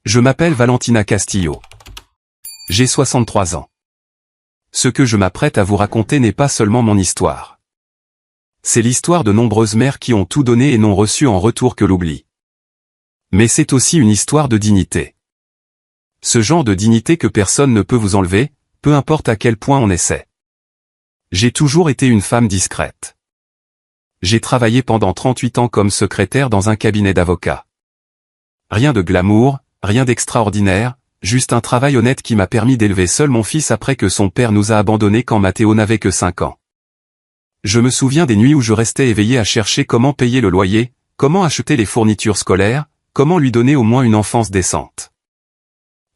Je m'appelle Valentina Castillo. J'ai 63 ans. Ce que je m'apprête à vous raconter n'est pas seulement mon histoire. C'est l'histoire de nombreuses mères qui ont tout donné et n'ont reçu en retour que l'oubli. Mais c'est aussi une histoire de dignité. Ce genre de dignité que personne ne peut vous enlever, peu importe à quel point on essaie. J'ai toujours été une femme discrète. J'ai travaillé pendant 38 ans comme secrétaire dans un cabinet d'avocats. Rien de glamour, rien d'extraordinaire, juste un travail honnête qui m'a permis d'élever seul mon fils après que son père nous a abandonnés quand Mathéo n'avait que 5 ans. Je me souviens des nuits où je restais éveillé à chercher comment payer le loyer, comment acheter les fournitures scolaires, comment lui donner au moins une enfance décente.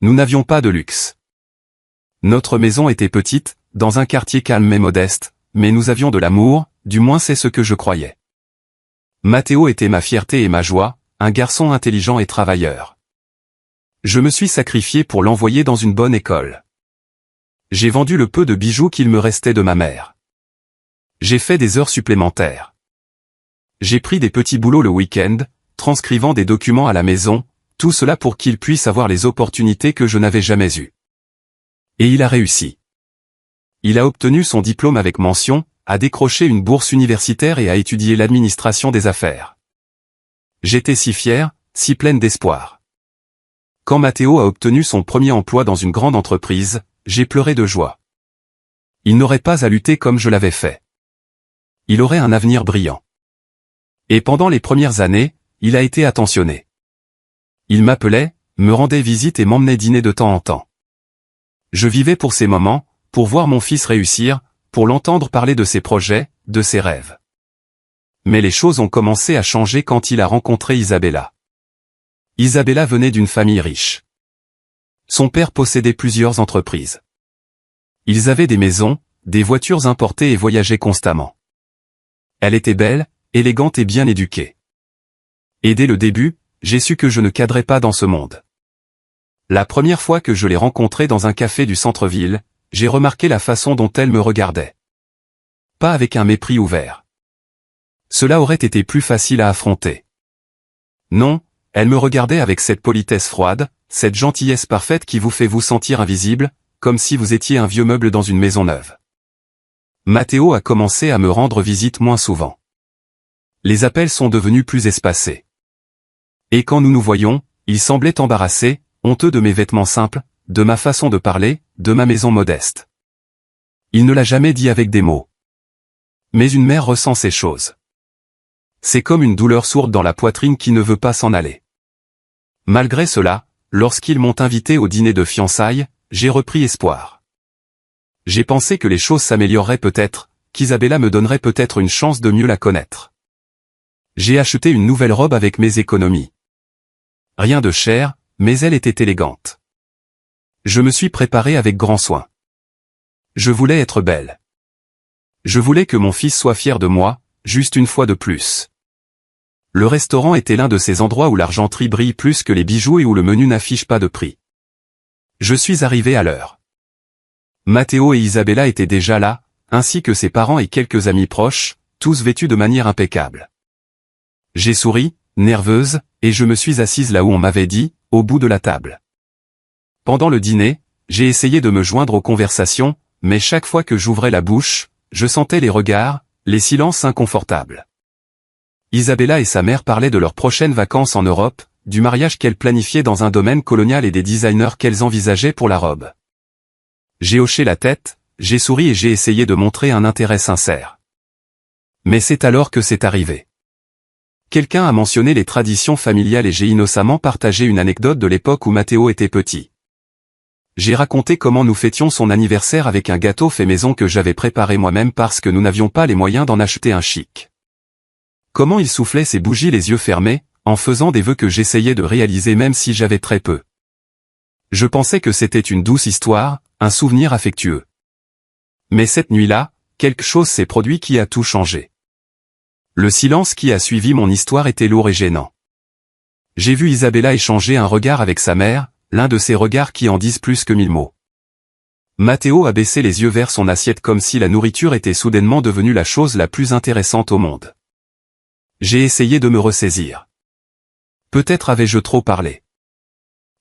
Nous n'avions pas de luxe. Notre maison était petite, dans un quartier calme mais modeste, mais nous avions de l'amour, du moins c'est ce que je croyais. Mathéo était ma fierté et ma joie, un garçon intelligent et travailleur. Je me suis sacrifié pour l'envoyer dans une bonne école. J'ai vendu le peu de bijoux qu'il me restait de ma mère. J'ai fait des heures supplémentaires. J'ai pris des petits boulots le week-end, transcrivant des documents à la maison, tout cela pour qu'il puisse avoir les opportunités que je n'avais jamais eues. Et il a réussi. Il a obtenu son diplôme avec mention, a décroché une bourse universitaire et a étudié l'administration des affaires. J'étais si fier, si pleine d'espoir. Quand Mathéo a obtenu son premier emploi dans une grande entreprise, j'ai pleuré de joie. Il n'aurait pas à lutter comme je l'avais fait. Il aurait un avenir brillant. Et pendant les premières années, il a été attentionné. Il m'appelait, me rendait visite et m'emmenait dîner de temps en temps. Je vivais pour ces moments, pour voir mon fils réussir, pour l'entendre parler de ses projets, de ses rêves. Mais les choses ont commencé à changer quand il a rencontré Isabella. Isabella venait d'une famille riche. Son père possédait plusieurs entreprises. Ils avaient des maisons, des voitures importées et voyageaient constamment. Elle était belle, élégante et bien éduquée. Et dès le début, j'ai su que je ne cadrais pas dans ce monde. La première fois que je l'ai rencontrée dans un café du centre-ville, j'ai remarqué la façon dont elle me regardait. Pas avec un mépris ouvert. Cela aurait été plus facile à affronter. Non, elle me regardait avec cette politesse froide, cette gentillesse parfaite qui vous fait vous sentir invisible, comme si vous étiez un vieux meuble dans une maison neuve. Mathéo a commencé à me rendre visite moins souvent. Les appels sont devenus plus espacés. Et quand nous nous voyions, il semblait embarrassé, honteux de mes vêtements simples, de ma façon de parler, de ma maison modeste. Il ne l'a jamais dit avec des mots. Mais une mère ressent ces choses. C'est comme une douleur sourde dans la poitrine qui ne veut pas s'en aller. Malgré cela, lorsqu'ils m'ont invité au dîner de fiançailles, j'ai repris espoir. J'ai pensé que les choses s'amélioreraient peut-être, qu'Isabella me donnerait peut-être une chance de mieux la connaître. J'ai acheté une nouvelle robe avec mes économies. Rien de cher, mais elle était élégante. Je me suis préparé avec grand soin. Je voulais être belle. Je voulais que mon fils soit fier de moi, juste une fois de plus. Le restaurant était l'un de ces endroits où l'argenterie brille plus que les bijoux et où le menu n'affiche pas de prix. Je suis arrivé à l'heure. Mathéo et Isabella étaient déjà là, ainsi que ses parents et quelques amis proches, tous vêtus de manière impeccable. J'ai souri, nerveuse, et je me suis assise là où on m'avait dit, au bout de la table. Pendant le dîner, j'ai essayé de me joindre aux conversations, mais chaque fois que j'ouvrais la bouche, je sentais les regards, les silences inconfortables. Isabella et sa mère parlaient de leurs prochaines vacances en Europe, du mariage qu'elles planifiaient dans un domaine colonial et des designers qu'elles envisageaient pour la robe. J'ai hoché la tête, j'ai souri et j'ai essayé de montrer un intérêt sincère. Mais c'est alors que c'est arrivé. Quelqu'un a mentionné les traditions familiales et j'ai innocemment partagé une anecdote de l'époque où Mathéo était petit. J'ai raconté comment nous fêtions son anniversaire avec un gâteau fait maison que j'avais préparé moi-même parce que nous n'avions pas les moyens d'en acheter un chic. Comment il soufflait ses bougies les yeux fermés, en faisant des vœux que j'essayais de réaliser même si j'avais très peu. Je pensais que c'était une douce histoire, un souvenir affectueux. Mais cette nuit-là, quelque chose s'est produit qui a tout changé. Le silence qui a suivi mon histoire était lourd et gênant. J'ai vu Isabella échanger un regard avec sa mère, l'un de ces regards qui en disent plus que 1000 mots. Mathéo a baissé les yeux vers son assiette comme si la nourriture était soudainement devenue la chose la plus intéressante au monde. J'ai essayé de me ressaisir. Peut-être avais-je trop parlé.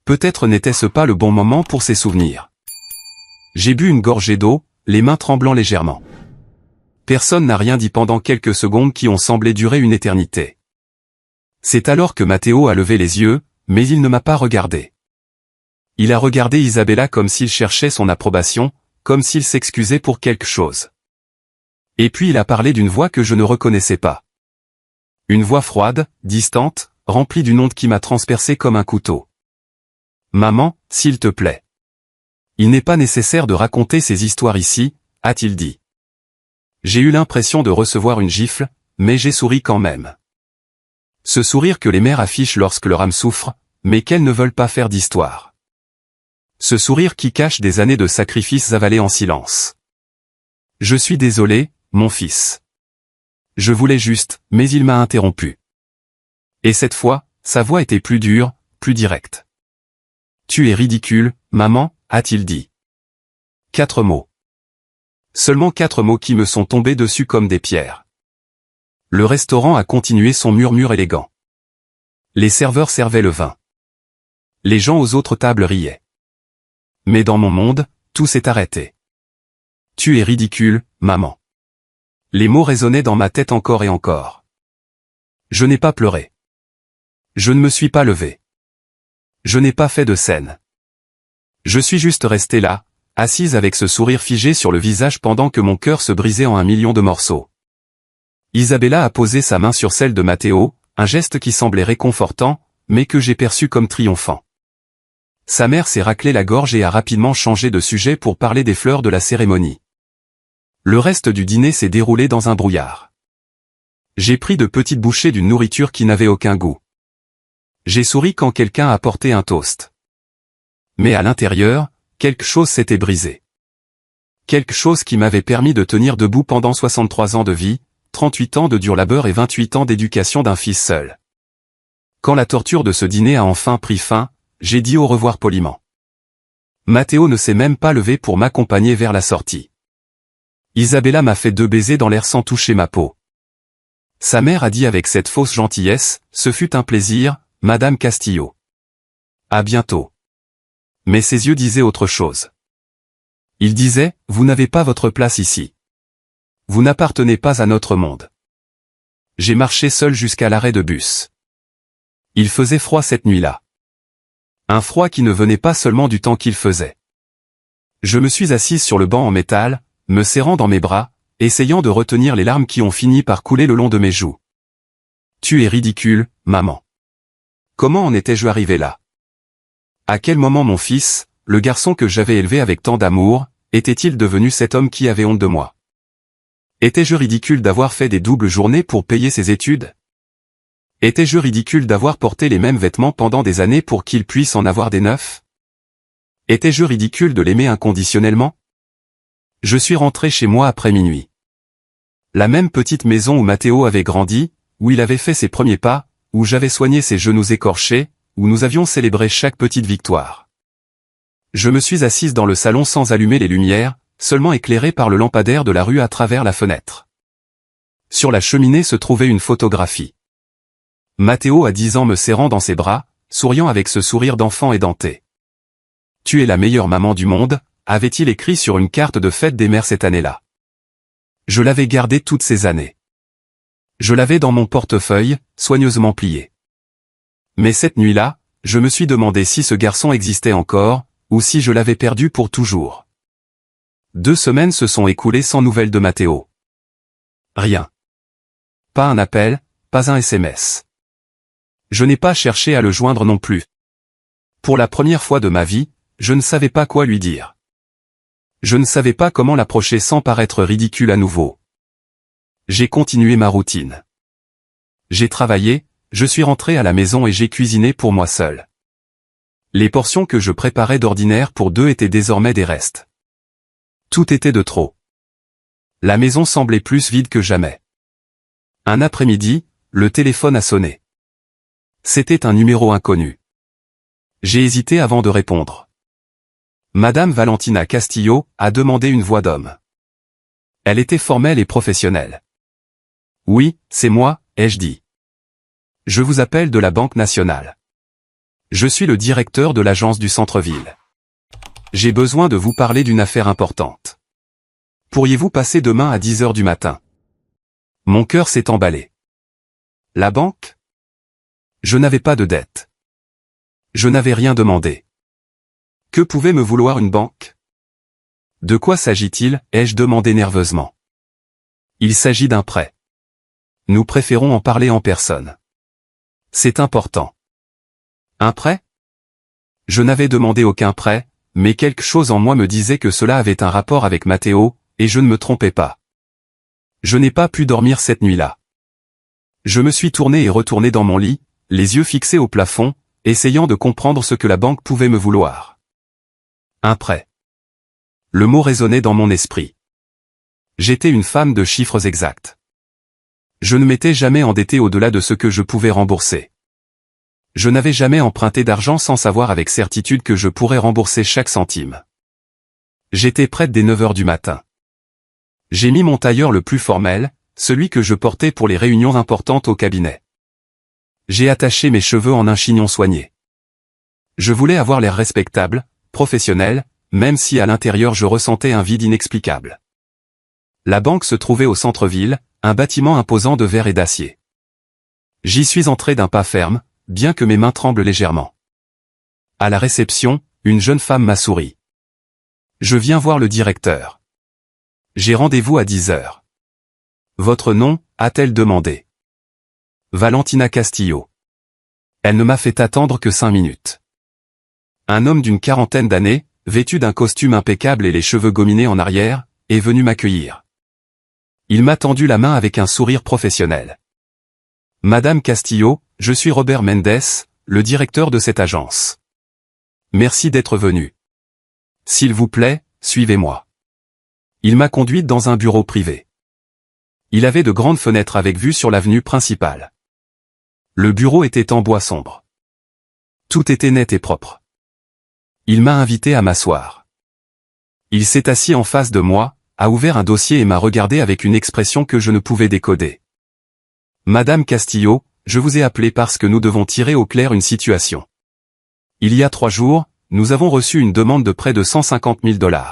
Peut-être n'était-ce pas le bon moment pour ces souvenirs. J'ai bu une gorgée d'eau, les mains tremblant légèrement. Personne n'a rien dit pendant quelques secondes qui ont semblé durer une éternité. C'est alors que Matteo a levé les yeux, mais il ne m'a pas regardé. Il a regardé Isabella comme s'il cherchait son approbation, comme s'il s'excusait pour quelque chose. Et puis il a parlé d'une voix que je ne reconnaissais pas. Une voix froide, distante, remplie d'une onde qui m'a transpercé comme un couteau. « Maman, s'il te plaît. Il n'est pas nécessaire de raconter ces histoires ici, a-t-il dit. J'ai eu l'impression de recevoir une gifle, mais j'ai souri quand même. Ce sourire que les mères affichent lorsque leur âme souffre, mais qu'elles ne veulent pas faire d'histoire. Ce sourire qui cache des années de sacrifices avalés en silence. Je suis désolé, mon fils. Je voulais juste, mais il m'a interrompu. Et cette fois, sa voix était plus dure, plus directe. Tu es ridicule, maman, a-t-il dit. 4 mots. Seulement 4 mots qui me sont tombés dessus comme des pierres. Le restaurant a continué son murmure élégant. Les serveurs servaient le vin. Les gens aux autres tables riaient. Mais dans mon monde, tout s'est arrêté. Tu es ridicule, maman. Les mots résonnaient dans ma tête encore et encore. Je n'ai pas pleuré. Je ne me suis pas levé. Je n'ai pas fait de scène. Je suis juste resté là, assise avec ce sourire figé sur le visage pendant que mon cœur se brisait en 1 million de morceaux. Isabella a posé sa main sur celle de Matteo, un geste qui semblait réconfortant, mais que j'ai perçu comme triomphant. Sa mère s'est raclé la gorge et a rapidement changé de sujet pour parler des fleurs de la cérémonie. Le reste du dîner s'est déroulé dans un brouillard. J'ai pris de petites bouchées d'une nourriture qui n'avait aucun goût. J'ai souri quand quelqu'un a apporté un toast. Mais à l'intérieur, quelque chose s'était brisé. Quelque chose qui m'avait permis de tenir debout pendant 63 ans de vie, 38 ans de dur labeur et 28 ans d'éducation d'un fils seul. Quand la torture de ce dîner a enfin pris fin, j'ai dit au revoir poliment. Matteo ne s'est même pas levé pour m'accompagner vers la sortie. Isabella m'a fait 2 baisers dans l'air sans toucher ma peau. Sa mère a dit avec cette fausse gentillesse, « Ce fut un plaisir, Madame Castillo. À bientôt. » Mais ses yeux disaient autre chose. Ils disaient, « Vous n'avez pas votre place ici. Vous n'appartenez pas à notre monde. » J'ai marché seul jusqu'à l'arrêt de bus. Il faisait froid cette nuit-là. Un froid qui ne venait pas seulement du temps qu'il faisait. Je me suis assise sur le banc en métal, me serrant dans mes bras, essayant de retenir les larmes qui ont fini par couler le long de mes joues. Tu es ridicule, maman. Comment en étais-je arrivé là? À quel moment mon fils, le garçon que j'avais élevé avec tant d'amour, était-il devenu cet homme qui avait honte de moi? Étais-je ridicule d'avoir fait des doubles journées pour payer ses études? Étais-je ridicule d'avoir porté les mêmes vêtements pendant des années pour qu'il puisse en avoir des neufs? Étais-je ridicule de l'aimer inconditionnellement? Je suis rentré chez moi après minuit. La même petite maison où Matteo avait grandi, où il avait fait ses premiers pas, où j'avais soigné ses genoux écorchés, où nous avions célébré chaque petite victoire. Je me suis assise dans le salon sans allumer les lumières, seulement éclairée par le lampadaire de la rue à travers la fenêtre. Sur la cheminée se trouvait une photographie. Matteo à 10 ans me serrant dans ses bras, souriant avec ce sourire d'enfant édenté. « Tu es la meilleure maman du monde », avait-il écrit sur une carte de fête des mères cette année-là. Je l'avais gardé toutes ces années. Je l'avais dans mon portefeuille, soigneusement plié. Mais cette nuit-là, je me suis demandé si ce garçon existait encore, ou si je l'avais perdu pour toujours. 2 semaines se sont écoulées sans nouvelles de Matteo. Rien. Pas un appel, pas un SMS. Je n'ai pas cherché à le joindre non plus. Pour la première fois de ma vie, je ne savais pas quoi lui dire. Je ne savais pas comment l'approcher sans paraître ridicule à nouveau. J'ai continué ma routine. J'ai travaillé, je suis rentré à la maison et j'ai cuisiné pour moi seul. Les portions que je préparais d'ordinaire pour 2 étaient désormais des restes. Tout était de trop. La maison semblait plus vide que jamais. Un après-midi, le téléphone a sonné. C'était un numéro inconnu. J'ai hésité avant de répondre. Madame Valentina Castillo a demandé une voix d'homme. Elle était formelle et professionnelle. Oui, c'est moi, ai-je dit. Je vous appelle de la Banque nationale. Je suis le directeur de l'agence du centre-ville. J'ai besoin de vous parler d'une affaire importante. Pourriez-vous passer demain à 10 heures du matin? Mon cœur s'est emballé. La banque? Je n'avais pas de dette. Je n'avais rien demandé. Que pouvait me vouloir une banque? De quoi s'agit-il? Ai-je demandé nerveusement. Il s'agit d'un prêt. Nous préférons en parler en personne. C'est important. Un prêt? Je n'avais demandé aucun prêt, mais quelque chose en moi me disait que cela avait un rapport avec Matteo, et je ne me trompais pas. Je n'ai pas pu dormir cette nuit-là. Je me suis tourné et retourné dans mon lit, les yeux fixés au plafond, essayant de comprendre ce que la banque pouvait me vouloir. Un prêt. Le mot résonnait dans mon esprit. J'étais une femme de chiffres exacts. Je ne m'étais jamais endetté au-delà de ce que je pouvais rembourser. Je n'avais jamais emprunté d'argent sans savoir avec certitude que je pourrais rembourser chaque centime. J'étais prête dès 9 heures du matin. J'ai mis mon tailleur le plus formel, celui que je portais pour les réunions importantes au cabinet. J'ai attaché mes cheveux en un chignon soigné. Je voulais avoir l'air respectable, professionnel, même si à l'intérieur je ressentais un vide inexplicable. La banque se trouvait au centre-ville, un bâtiment imposant de verre et d'acier. J'y suis entré d'un pas ferme, bien que mes mains tremblent légèrement. À la réception, une jeune femme m'a souri. Je viens voir le directeur. J'ai rendez-vous à 10 heures. Votre nom, a-t-elle demandé. Valentina Castillo. Elle ne m'a fait attendre que 5 minutes. Un homme d'une quarantaine d'années, vêtu d'un costume impeccable et les cheveux gominés en arrière, est venu m'accueillir. Il m'a tendu la main avec un sourire professionnel. Madame Castillo, je suis Robert Mendes, le directeur de cette agence. Merci d'être venu. S'il vous plaît, suivez-moi. Il m'a conduite dans un bureau privé. Il avait de grandes fenêtres avec vue sur l'avenue principale. Le bureau était en bois sombre. Tout était net et propre. Il m'a invité à m'asseoir. Il s'est assis en face de moi, a ouvert un dossier et m'a regardé avec une expression que je ne pouvais décoder. Madame Castillo, je vous ai appelé parce que nous devons tirer au clair une situation. Il y a 3 jours, nous avons reçu une demande de près de 150 000 $.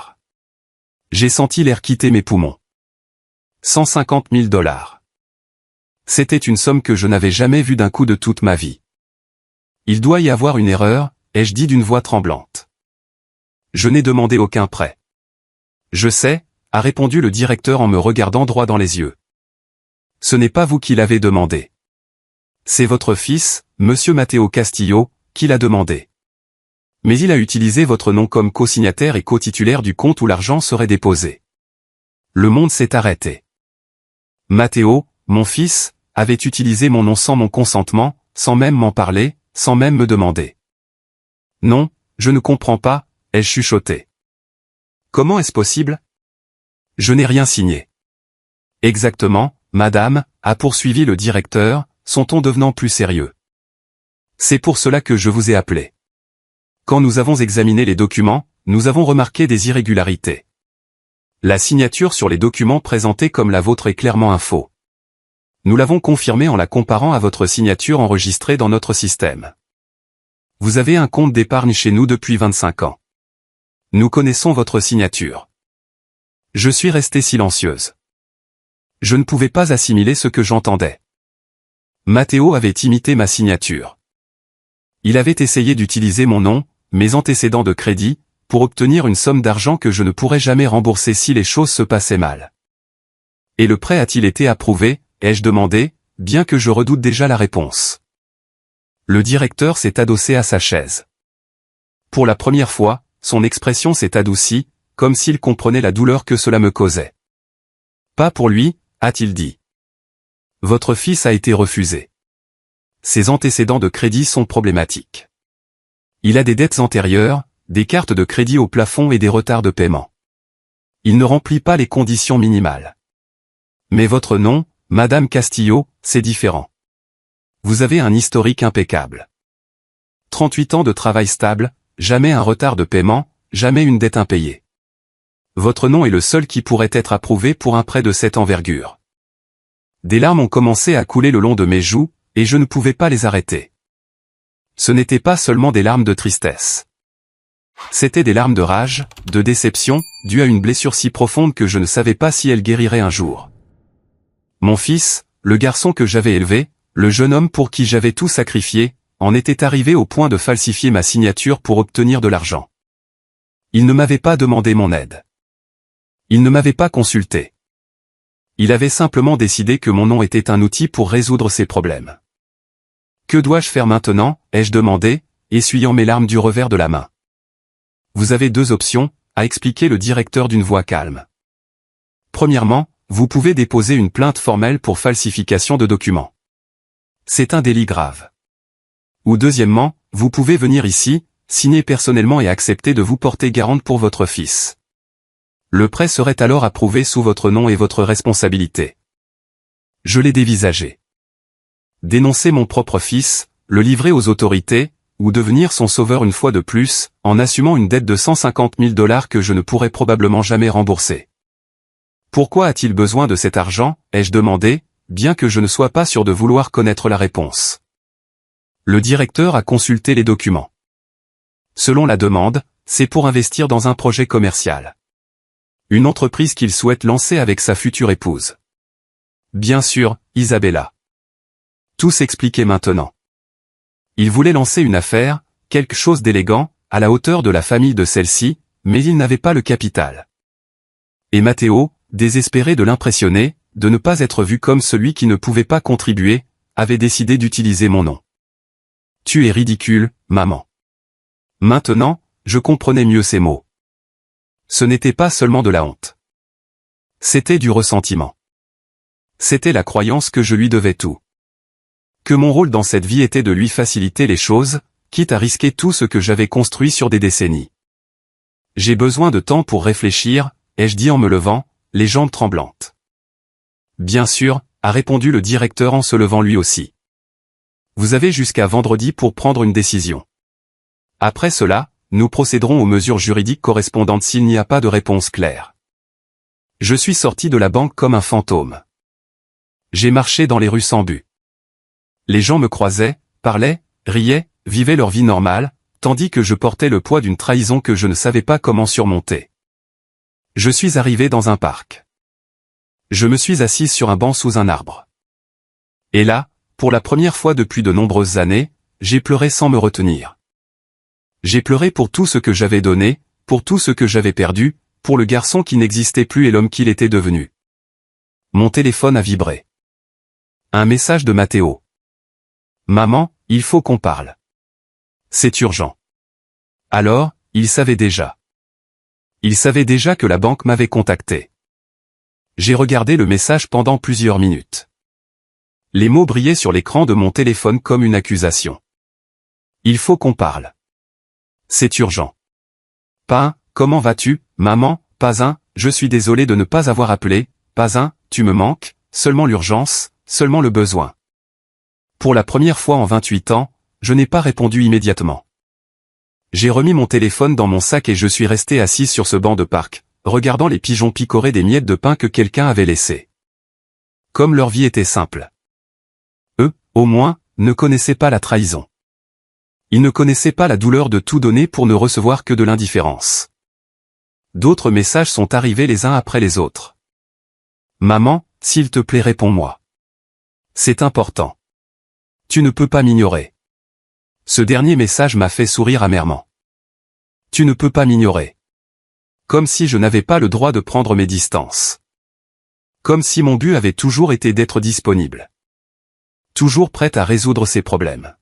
J'ai senti l'air quitter mes poumons. 150 000 $. C'était une somme que je n'avais jamais vue d'un coup de toute ma vie. Il doit y avoir une erreur, ai-je dit d'une voix tremblante. Je n'ai demandé aucun prêt. Je sais, a répondu le directeur en me regardant droit dans les yeux. Ce n'est pas vous qui l'avez demandé. C'est votre fils, Monsieur Matteo Castillo, qui l'a demandé. Mais il a utilisé votre nom comme co-signataire et co-titulaire du compte où l'argent serait déposé. Le monde s'est arrêté. Matteo, mon fils, avait utilisé mon nom sans mon consentement, sans même m'en parler, sans même me demander. Non, je ne comprends pas, ai-je chuchoté. Comment est-ce possible? Je n'ai rien signé. Exactement, madame, a poursuivi le directeur, son ton devenant plus sérieux. C'est pour cela que je vous ai appelé. Quand nous avons examiné les documents, nous avons remarqué des irrégularités. La signature sur les documents présentés comme la vôtre est clairement un faux. Nous l'avons confirmé en la comparant à votre signature enregistrée dans notre système. Vous avez un compte d'épargne chez nous depuis 25 ans. Nous connaissons votre signature. Je suis restée silencieuse. Je ne pouvais pas assimiler ce que j'entendais. Matteo avait imité ma signature. Il avait essayé d'utiliser mon nom, mes antécédents de crédit, pour obtenir une somme d'argent que je ne pourrais jamais rembourser si les choses se passaient mal. Et le prêt a-t-il été approuvé, ai-je demandé, bien que je redoute déjà la réponse. Le directeur s'est adossé à sa chaise. Pour la première fois, son expression s'est adoucie, comme s'il comprenait la douleur que cela me causait. Pas pour lui, a-t-il dit. Votre fils a été refusé. Ses antécédents de crédit sont problématiques. Il a des dettes antérieures, des cartes de crédit au plafond et des retards de paiement. Il ne remplit pas les conditions minimales. Mais votre nom, Madame Castillo, c'est différent. Vous avez un historique impeccable. 38 ans de travail stable, jamais un retard de paiement, jamais une dette impayée. Votre nom est le seul qui pourrait être approuvé pour un prêt de cette envergure. Des larmes ont commencé à couler le long de mes joues, et je ne pouvais pas les arrêter. Ce n'était pas seulement des larmes de tristesse. C'étaient des larmes de rage, de déception, dues à une blessure si profonde que je ne savais pas si elle guérirait un jour. Mon fils, le garçon que j'avais élevé, le jeune homme pour qui j'avais tout sacrifié, en était arrivé au point de falsifier ma signature pour obtenir de l'argent. Il ne m'avait pas demandé mon aide. Il ne m'avait pas consulté. Il avait simplement décidé que mon nom était un outil pour résoudre ses problèmes. Que dois-je faire maintenant, ai-je demandé, essuyant mes larmes du revers de la main. Vous avez deux options, a expliqué le directeur d'une voix calme. Premièrement, vous pouvez déposer une plainte formelle pour falsification de documents. C'est un délit grave. Ou deuxièmement, vous pouvez venir ici, signer personnellement et accepter de vous porter garante pour votre fils. Le prêt serait alors approuvé sous votre nom et votre responsabilité. Je l'ai dévisagé. Dénoncer mon propre fils, le livrer aux autorités, ou devenir son sauveur une fois de plus, en assumant une dette de 150 000 $ que je ne pourrais probablement jamais rembourser. Pourquoi a-t-il besoin de cet argent, ai-je demandé, bien que je ne sois pas sûr de vouloir connaître la réponse. Le directeur a consulté les documents. Selon la demande, c'est pour investir dans un projet commercial. Une entreprise qu'il souhaite lancer avec sa future épouse. Bien sûr, Isabella. Tout s'expliquait maintenant. Il voulait lancer une affaire, quelque chose d'élégant, à la hauteur de la famille de celle-ci, mais il n'avait pas le capital. Et Matteo, désespéré de l'impressionner, de ne pas être vu comme celui qui ne pouvait pas contribuer, avait décidé d'utiliser mon nom. Tu es ridicule, maman. Maintenant, je comprenais mieux ces mots. Ce n'était pas seulement de la honte. C'était du ressentiment. C'était la croyance que je lui devais tout. Que mon rôle dans cette vie était de lui faciliter les choses, quitte à risquer tout ce que j'avais construit sur des décennies. J'ai besoin de temps pour réfléchir, ai-je dit en me levant, les jambes tremblantes. Bien sûr, a répondu le directeur en se levant lui aussi. Vous avez jusqu'à vendredi pour prendre une décision. Après cela, nous procéderons aux mesures juridiques correspondantes s'il n'y a pas de réponse claire. Je suis sorti de la banque comme un fantôme. J'ai marché dans les rues sans but. Les gens me croisaient, parlaient, riaient, vivaient leur vie normale, tandis que je portais le poids d'une trahison que je ne savais pas comment surmonter. Je suis arrivé dans un parc. Je me suis assise sur un banc sous un arbre. Et là, pour la première fois depuis de nombreuses années, j'ai pleuré sans me retenir. J'ai pleuré pour tout ce que j'avais donné, pour tout ce que j'avais perdu, pour le garçon qui n'existait plus et l'homme qu'il était devenu. Mon téléphone a vibré. Un message de Matteo. Maman, il faut qu'on parle. C'est urgent. Alors, il savait déjà. Il savait déjà que la banque m'avait contacté. J'ai regardé le message pendant plusieurs minutes. Les mots brillaient sur l'écran de mon téléphone comme une accusation. Il faut qu'on parle. C'est urgent. Pas un, comment vas-tu, maman, pas un, je suis désolé de ne pas avoir appelé, pas un, tu me manques, seulement l'urgence, seulement le besoin. Pour la première fois en 28 ans, je n'ai pas répondu immédiatement. J'ai remis mon téléphone dans mon sac et je suis resté assis sur ce banc de parc, regardant les pigeons picorer des miettes de pain que quelqu'un avait laissées. Comme leur vie était simple. Eux, au moins, ne connaissaient pas la trahison. Ils ne connaissaient pas la douleur de tout donner pour ne recevoir que de l'indifférence. D'autres messages sont arrivés les uns après les autres. Maman, s'il te plaît réponds-moi. C'est important. Tu ne peux pas m'ignorer. Ce dernier message m'a fait sourire amèrement. Tu ne peux pas m'ignorer. Comme si je n'avais pas le droit de prendre mes distances. Comme si mon but avait toujours été d'être disponible. Toujours prêt à résoudre ses problèmes.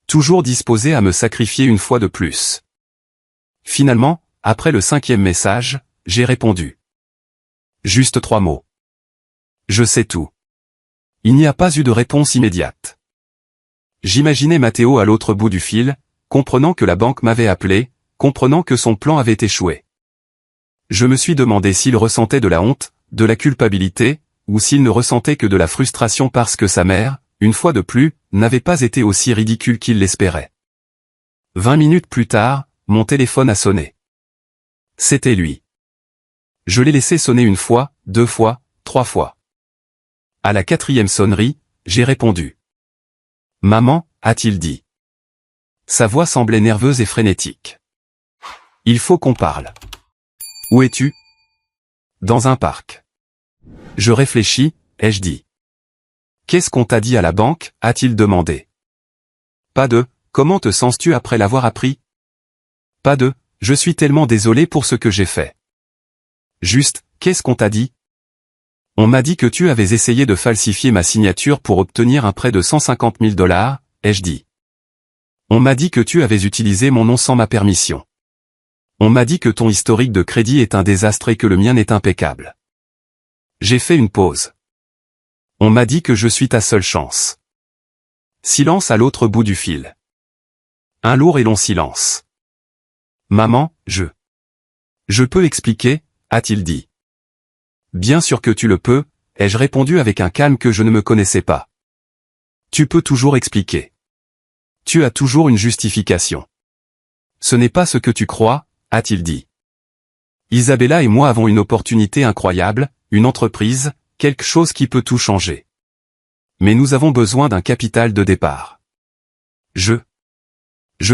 Toujours disposé à me sacrifier une fois de plus. Finalement, après le 5e message, j'ai répondu. Juste 3 mots. Je sais tout. Il n'y a pas eu de réponse immédiate. J'imaginais Matteo à l'autre bout du fil, comprenant que la banque m'avait appelé, comprenant que son plan avait échoué. Je me suis demandé s'il ressentait de la honte, de la culpabilité, ou s'il ne ressentait que de la frustration parce que sa mère, une fois de plus, n'avait pas été aussi ridicule qu'il l'espérait. 20 minutes plus tard, mon téléphone a sonné. C'était lui. Je l'ai laissé sonner 1 fois, 2 fois, 3 fois. À la 4e sonnerie, j'ai répondu. Maman, a-t-il dit. Sa voix semblait nerveuse et frénétique. Il faut qu'on parle. Où es-tu? Dans un parc. Je réfléchis, ai-je dit. Qu'est-ce qu'on t'a dit à la banque? A-t-il demandé. Pas de, comment te sens-tu après l'avoir appris? Pas de, je suis tellement désolé pour ce que j'ai fait. Juste, qu'est-ce qu'on t'a dit? On m'a dit que tu avais essayé de falsifier ma signature pour obtenir un prêt de 150 000 $, ai-je dit. On m'a dit que tu avais utilisé mon nom sans ma permission. On m'a dit que ton historique de crédit est un désastre et que le mien est impeccable. J'ai fait une pause. On m'a dit que je suis ta seule chance. Silence à l'autre bout du fil. Un lourd et long silence. Maman, je peux expliquer, a-t-il dit. Bien sûr que tu le peux, ai-je répondu avec un calme que je ne me connaissais pas. Tu peux toujours expliquer. Tu as toujours une justification. Ce n'est pas ce que tu crois, a-t-il dit. Isabella et moi avons une opportunité incroyable, une entreprise, quelque chose qui peut tout changer. Mais nous avons besoin d'un capital de départ. Je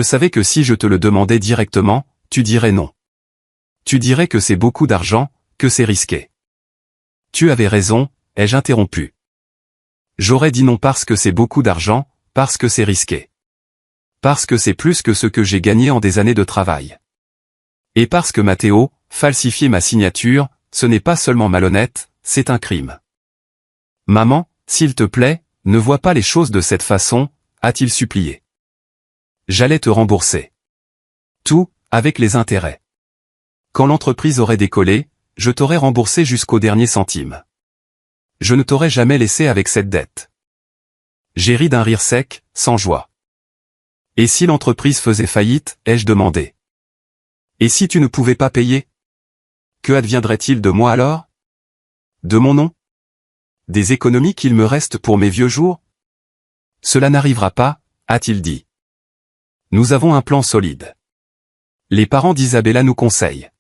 savais que si je te le demandais directement, tu dirais non. Tu dirais que c'est beaucoup d'argent, que c'est risqué. Tu avais raison, ai-je interrompu. J'aurais dit non parce que c'est beaucoup d'argent, parce que c'est risqué. Parce que c'est plus que ce que j'ai gagné en des années de travail. Et parce que Matteo, falsifier ma signature, ce n'est pas seulement malhonnête, c'est un crime. Maman, s'il te plaît, ne vois pas les choses de cette façon, a-t-il supplié. J'allais te rembourser. Tout, avec les intérêts. Quand l'entreprise aurait décollé, je t'aurais remboursé jusqu'au dernier centime. Je ne t'aurais jamais laissé avec cette dette. J'ai ri d'un rire sec, sans joie. Et si l'entreprise faisait faillite, ai-je demandé. Et si tu ne pouvais pas payer? Que adviendrait-il de moi alors? De mon nom? Des économies qu'il me reste pour mes vieux jours? Cela n'arrivera pas, a-t-il dit. Nous avons un plan solide. Les parents d'Isabella nous conseillent.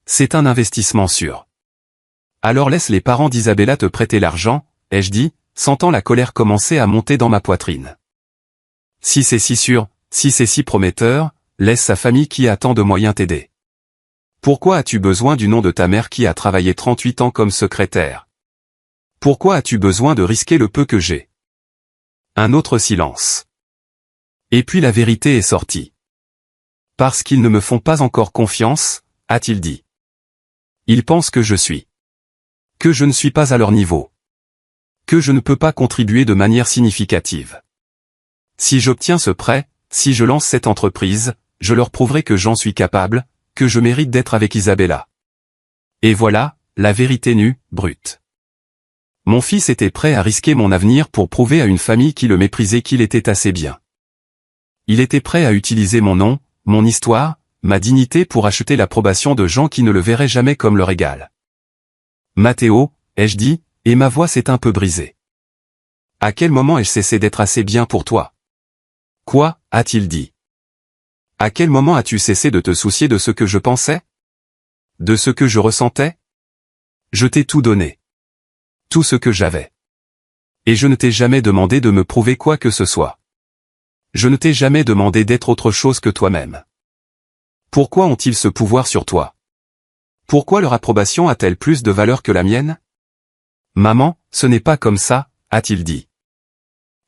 C'est un investissement sûr. Alors laisse les parents d'Isabella te prêter l'argent, ai-je dit, sentant la colère commencer à monter dans ma poitrine. Si c'est si sûr, si c'est si prometteur, laisse sa famille qui a tant de moyens t'aider. Pourquoi as-tu besoin du nom de ta mère qui a travaillé 38 ans comme secrétaire? Pourquoi as-tu besoin de risquer le peu que j'ai? Un autre silence. Et puis la vérité est sortie. Parce qu'ils ne me font pas encore confiance, a-t-il dit. Ils pensent que je ne suis pas à leur niveau. Que je ne peux pas contribuer de manière significative. Si j'obtiens ce prêt, si je lance cette entreprise, je leur prouverai que j'en suis capable, que je mérite d'être avec Isabella. Et voilà, la vérité nue, brute. Mon fils était prêt à risquer mon avenir pour prouver à une famille qui le méprisait qu'il était assez bien. Il était prêt à utiliser mon nom, mon histoire, ma dignité pour acheter l'approbation de gens qui ne le verraient jamais comme leur égal. Matteo, ai-je dit, et ma voix s'est un peu brisée. À quel moment ai-je cessé d'être assez bien pour toi? Quoi, a-t-il dit? À quel moment as-tu cessé de te soucier de ce que je pensais? De ce que je ressentais? Je t'ai tout donné. Tout ce que j'avais. Et je ne t'ai jamais demandé de me prouver quoi que ce soit. Je ne t'ai jamais demandé d'être autre chose que toi-même. Pourquoi ont-ils ce pouvoir sur toi? Pourquoi leur approbation a-t-elle plus de valeur que la mienne? Maman, ce n'est pas comme ça, a-t-il dit.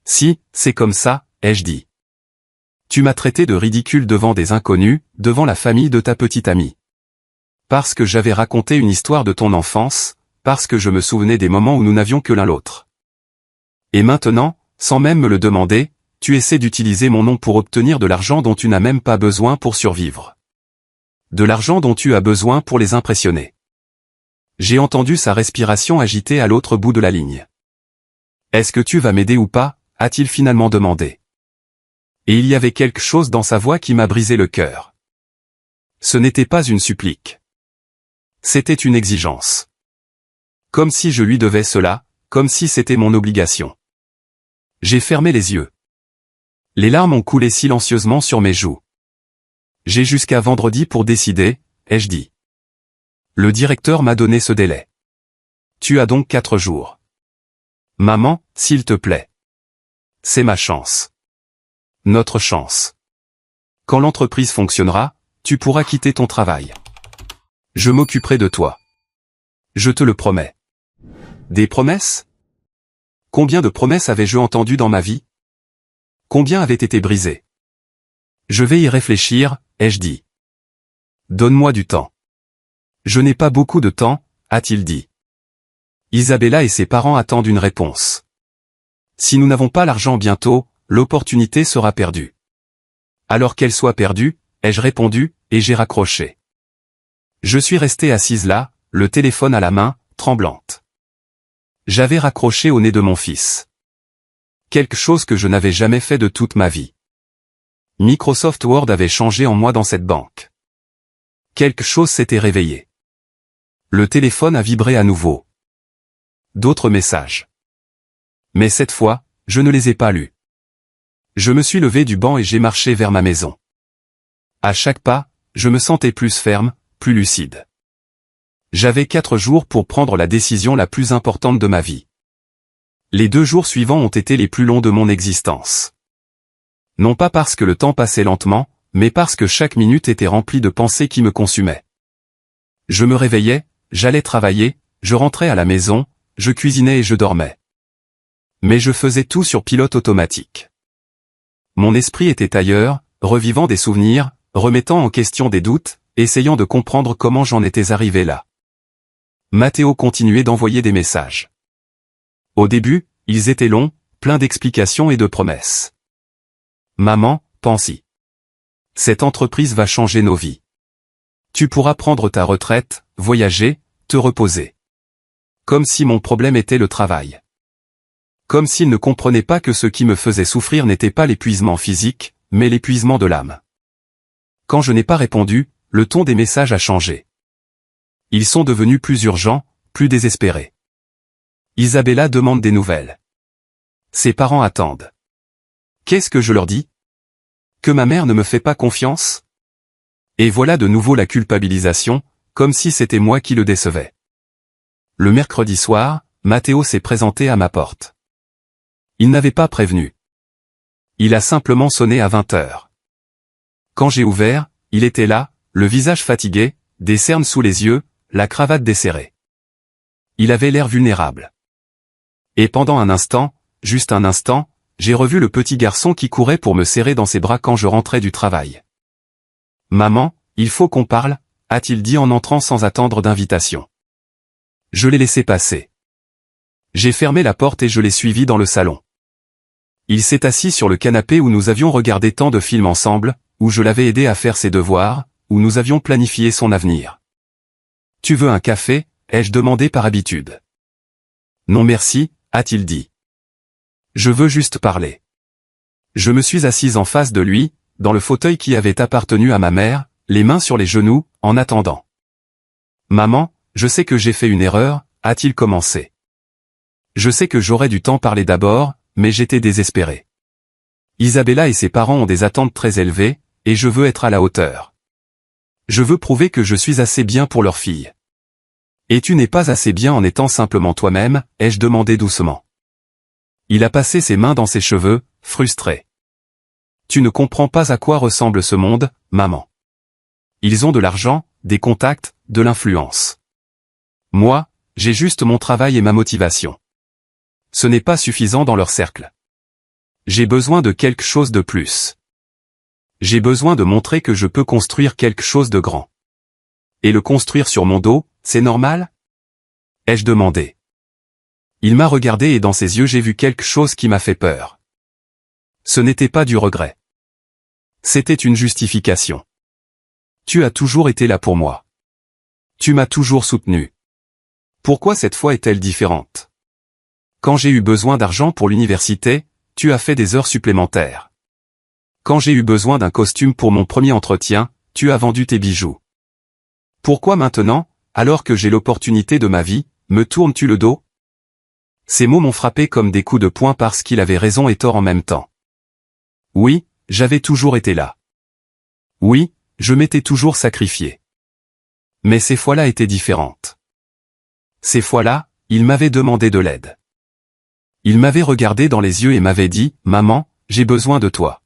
Si, c'est comme ça, ai-je dit. Tu m'as traité de ridicule devant des inconnus, devant la famille de ta petite amie. Parce que j'avais raconté une histoire de ton enfance, parce que je me souvenais des moments où nous n'avions que l'un l'autre. Et maintenant, sans même me le demander, tu essaies d'utiliser mon nom pour obtenir de l'argent dont tu n'as même pas besoin pour survivre. De l'argent dont tu as besoin pour les impressionner. J'ai entendu sa respiration agitée à l'autre bout de la ligne. Est-ce que tu vas m'aider ou pas, a-t-il finalement demandé. Et il y avait quelque chose dans sa voix qui m'a brisé le cœur. Ce n'était pas une supplique. C'était une exigence. Comme si je lui devais cela, comme si c'était mon obligation. J'ai fermé les yeux. Les larmes ont coulé silencieusement sur mes joues. J'ai jusqu'à vendredi pour décider, ai-je dit. Le directeur m'a donné ce délai. Tu as donc 4 jours. Maman, s'il te plaît. C'est ma chance. Notre chance. Quand l'entreprise fonctionnera, tu pourras quitter ton travail. Je m'occuperai de toi. Je te le promets. Des promesses? Combien de promesses avais-je entendues dans ma vie? Combien avaient été brisées? Je vais y réfléchir, ai-je dit. Donne-moi du temps. Je n'ai pas beaucoup de temps, a-t-il dit. Isabella et ses parents attendent une réponse. Si nous n'avons pas l'argent bientôt, l'opportunité sera perdue. Alors qu'elle soit perdue, ai-je répondu, et j'ai raccroché. Je suis restée assise là, le téléphone à la main, tremblante. J'avais raccroché au nez de mon fils. Quelque chose que je n'avais jamais fait de toute ma vie. Microsoft Word avait changé en moi dans cette banque. Quelque chose s'était réveillé. Le téléphone a vibré à nouveau. D'autres messages. Mais cette fois, je ne les ai pas lus. Je me suis levé du banc et j'ai marché vers ma maison. À chaque pas, je me sentais plus ferme, plus lucide. J'avais 4 jours pour prendre la décision la plus importante de ma vie. Les 2 jours suivants ont été les plus longs de mon existence. Non pas parce que le temps passait lentement, mais parce que chaque minute était remplie de pensées qui me consumaient. Je me réveillais, j'allais travailler, je rentrais à la maison, je cuisinais et je dormais. Mais je faisais tout sur pilote automatique. Mon esprit était ailleurs, revivant des souvenirs, remettant en question des doutes, essayant de comprendre comment j'en étais arrivé là. Matteo continuait d'envoyer des messages. Au début, ils étaient longs, pleins d'explications et de promesses. Maman, pense-y. Cette entreprise va changer nos vies. Tu pourras prendre ta retraite, voyager, te reposer. Comme si mon problème était le travail. Comme s'il ne comprenait pas que ce qui me faisait souffrir n'était pas l'épuisement physique, mais l'épuisement de l'âme. Quand je n'ai pas répondu, le ton des messages a changé. Ils sont devenus plus urgents, plus désespérés. Isabella demande des nouvelles. Ses parents attendent. Qu'est-ce que je leur dis? Que ma mère ne me fait pas confiance? Et voilà de nouveau la culpabilisation, comme si c'était moi qui le décevais. Le mercredi soir, Matteo s'est présenté à ma porte. Il n'avait pas prévenu. Il a simplement sonné à 20 heures. Quand j'ai ouvert, il était là, le visage fatigué, des cernes sous les yeux, la cravate desserrée. Il avait l'air vulnérable. Et pendant un instant, juste un instant, j'ai revu le petit garçon qui courait pour me serrer dans ses bras quand je rentrais du travail. « Maman, il faut qu'on parle », a-t-il dit en entrant sans attendre d'invitation. Je l'ai laissé passer. J'ai fermé la porte et je l'ai suivi dans le salon. Il s'est assis sur le canapé où nous avions regardé tant de films ensemble, où je l'avais aidé à faire ses devoirs, où nous avions planifié son avenir. « Tu veux un café ?» ai-je demandé par habitude. « Non merci », a-t-il dit. « Je veux juste parler. » Je me suis assise en face de lui, dans le fauteuil qui avait appartenu à ma mère, les mains sur les genoux, en attendant. « Maman, je sais que j'ai fait une erreur », a-t-il commencé. Je sais que j'aurais dû t'en parler d'abord, mais j'étais désespéré. Isabella et ses parents ont des attentes très élevées, et je veux être à la hauteur. Je veux prouver que je suis assez bien pour leur fille. Et tu n'es pas assez bien en étant simplement toi-même, ai-je demandé doucement. Il a passé ses mains dans ses cheveux, frustré. Tu ne comprends pas à quoi ressemble ce monde, maman. Ils ont de l'argent, des contacts, de l'influence. Moi, j'ai juste mon travail et ma motivation. Ce n'est pas suffisant dans leur cercle. J'ai besoin de quelque chose de plus. J'ai besoin de montrer que je peux construire quelque chose de grand. Et le construire sur mon dos, c'est normal? Ai-je demandé. Il m'a regardé et dans ses yeux j'ai vu quelque chose qui m'a fait peur. Ce n'était pas du regret. C'était une justification. Tu as toujours été là pour moi. Tu m'as toujours soutenu. Pourquoi cette fois est-elle différente? Quand j'ai eu besoin d'argent pour l'université, tu as fait des heures supplémentaires. Quand j'ai eu besoin d'un costume pour mon premier entretien, tu as vendu tes bijoux. Pourquoi maintenant, alors que j'ai l'opportunité de ma vie, me tournes-tu le dos? Ces mots m'ont frappé comme des coups de poing parce qu'il avait raison et tort en même temps. Oui, j'avais toujours été là. Oui, je m'étais toujours sacrifié. Mais ces fois-là étaient différentes. Ces fois-là, il m'avait demandé de l'aide. Il m'avait regardé dans les yeux et m'avait dit « Maman, j'ai besoin de toi. »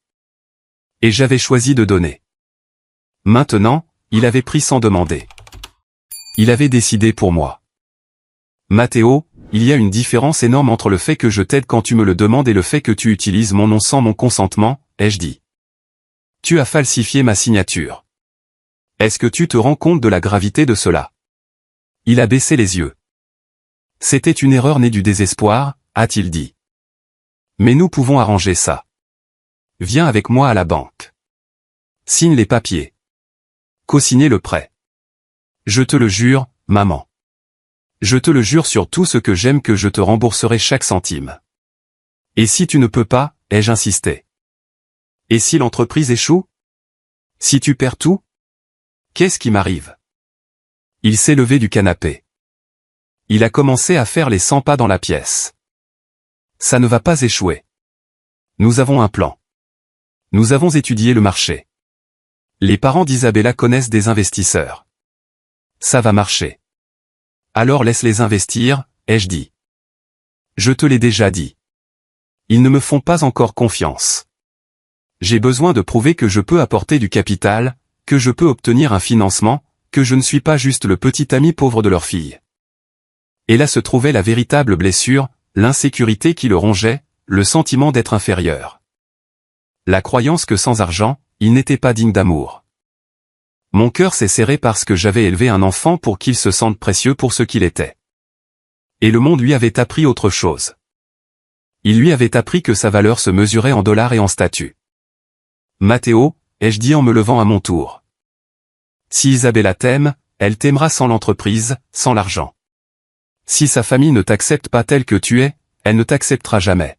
Et j'avais choisi de donner. Maintenant, il avait pris sans demander. Il avait décidé pour moi. Matteo, il y a une différence énorme entre le fait que je t'aide quand tu me le demandes et le fait que tu utilises mon nom sans mon consentement, ai-je dit. Tu as falsifié ma signature. Est-ce que tu te rends compte de la gravité de cela? Il a baissé les yeux. C'était une erreur née du désespoir, a-t-il dit. Mais nous pouvons arranger ça. Viens avec moi à la banque. Signe les papiers. Co-signez le prêt. Je te le jure, maman. Je te le jure sur tout ce que j'aime que je te rembourserai chaque centime. Et si tu ne peux pas, ai-je insisté. Et si l'entreprise échoue? Si tu perds tout? Qu'est-ce qui m'arrive? Il s'est levé du canapé. Il a commencé à faire les 100 pas dans la pièce. Ça ne va pas échouer. Nous avons un plan. Nous avons étudié le marché. Les parents d'Isabella connaissent des investisseurs. Ça va marcher. Alors laisse-les investir, ai-je dit. Je te l'ai déjà dit. Ils ne me font pas encore confiance. J'ai besoin de prouver que je peux apporter du capital, que je peux obtenir un financement, que je ne suis pas juste le petit ami pauvre de leur fille. Et là se trouvait la véritable blessure, l'insécurité qui le rongeait, le sentiment d'être inférieur. La croyance que sans argent, il n'était pas digne d'amour. Mon cœur s'est serré parce que j'avais élevé un enfant pour qu'il se sente précieux pour ce qu'il était. Et le monde lui avait appris autre chose. Il lui avait appris que sa valeur se mesurait en dollars et en statuts. Matteo, ai-je dit en me levant à mon tour. Si Isabella t'aime, elle t'aimera sans l'entreprise, sans l'argent. Si sa famille ne t'accepte pas tel que tu es, elle ne t'acceptera jamais.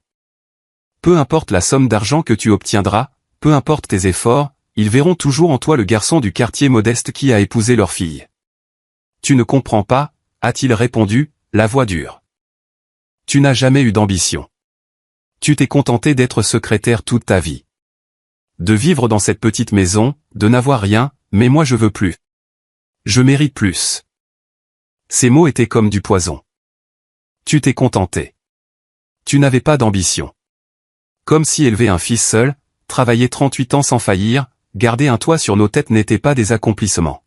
Peu importe la somme d'argent que tu obtiendras, peu importe tes efforts, ils verront toujours en toi le garçon du quartier modeste qui a épousé leur fille. Tu ne comprends pas, a-t-il répondu, la voix dure. Tu n'as jamais eu d'ambition. Tu t'es contenté d'être secrétaire toute ta vie. De vivre dans cette petite maison, de n'avoir rien, mais moi je veux plus. Je mérite plus. Ces mots étaient comme du poison. Tu t'es contenté. Tu n'avais pas d'ambition. Comme si élever un fils seul, travailler 38 ans sans faillir, garder un toit sur nos têtes n'était pas des accomplissements.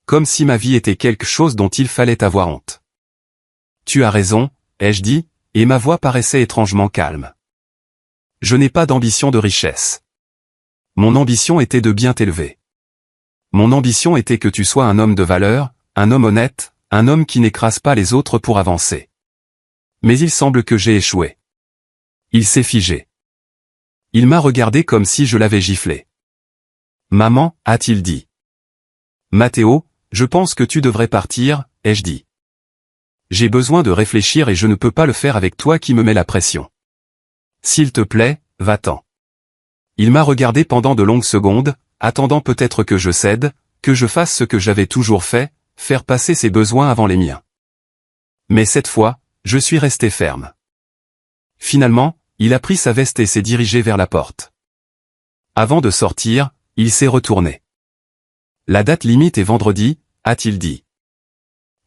Comme si ma vie était quelque chose dont il fallait avoir honte. Tu as raison, ai-je dit, et ma voix paraissait étrangement calme. Je n'ai pas d'ambition de richesse. Mon ambition était de bien t'élever. Mon ambition était que tu sois un homme de valeur, un homme honnête, un homme qui n'écrase pas les autres pour avancer. Mais il semble que j'ai échoué. Il s'est figé. Il m'a regardé comme si je l'avais giflé. Maman, a-t-il dit. Matteo, je pense que tu devrais partir, ai-je dit. J'ai besoin de réfléchir et je ne peux pas le faire avec toi qui me mets la pression. S'il te plaît, va-t'en. Il m'a regardé pendant de longues secondes, attendant peut-être que je cède, que je fasse ce que j'avais toujours fait, faire passer ses besoins avant les miens. Mais cette fois, je suis resté ferme. Finalement, il a pris sa veste et s'est dirigé vers la porte. Avant de sortir, il s'est retourné. La date limite est vendredi, a-t-il dit.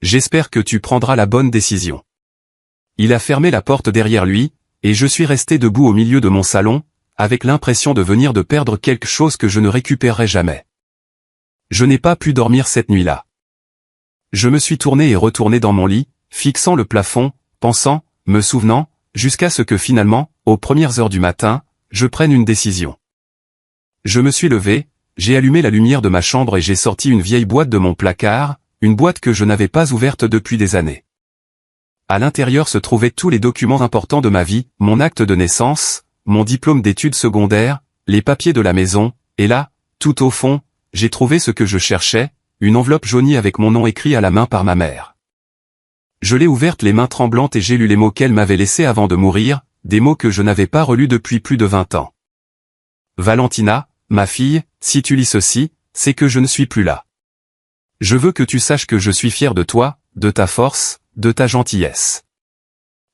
J'espère que tu prendras la bonne décision. Il a fermé la porte derrière lui, et je suis resté debout au milieu de mon salon, avec l'impression de venir de perdre quelque chose que je ne récupérerai jamais. Je n'ai pas pu dormir cette nuit-là. Je me suis tourné et retourné dans mon lit, fixant le plafond, pensant, me souvenant, jusqu'à ce que finalement, aux premières heures du matin, je prenne une décision. Je me suis levé, j'ai allumé la lumière de ma chambre et j'ai sorti une vieille boîte de mon placard, une boîte que je n'avais pas ouverte depuis des années. À l'intérieur se trouvaient tous les documents importants de ma vie, mon acte de naissance, mon diplôme d'études secondaires, les papiers de la maison, et là, tout au fond, j'ai trouvé ce que je cherchais, une enveloppe jaunie avec mon nom écrit à la main par ma mère. Je l'ai ouverte les mains tremblantes et j'ai lu les mots qu'elle m'avait laissés avant de mourir, des mots que je n'avais pas relus depuis plus de 20 ans. Valentina, ma fille, si tu lis ceci, c'est que je ne suis plus là. Je veux que tu saches que je suis fier de toi, de ta force, de ta gentillesse.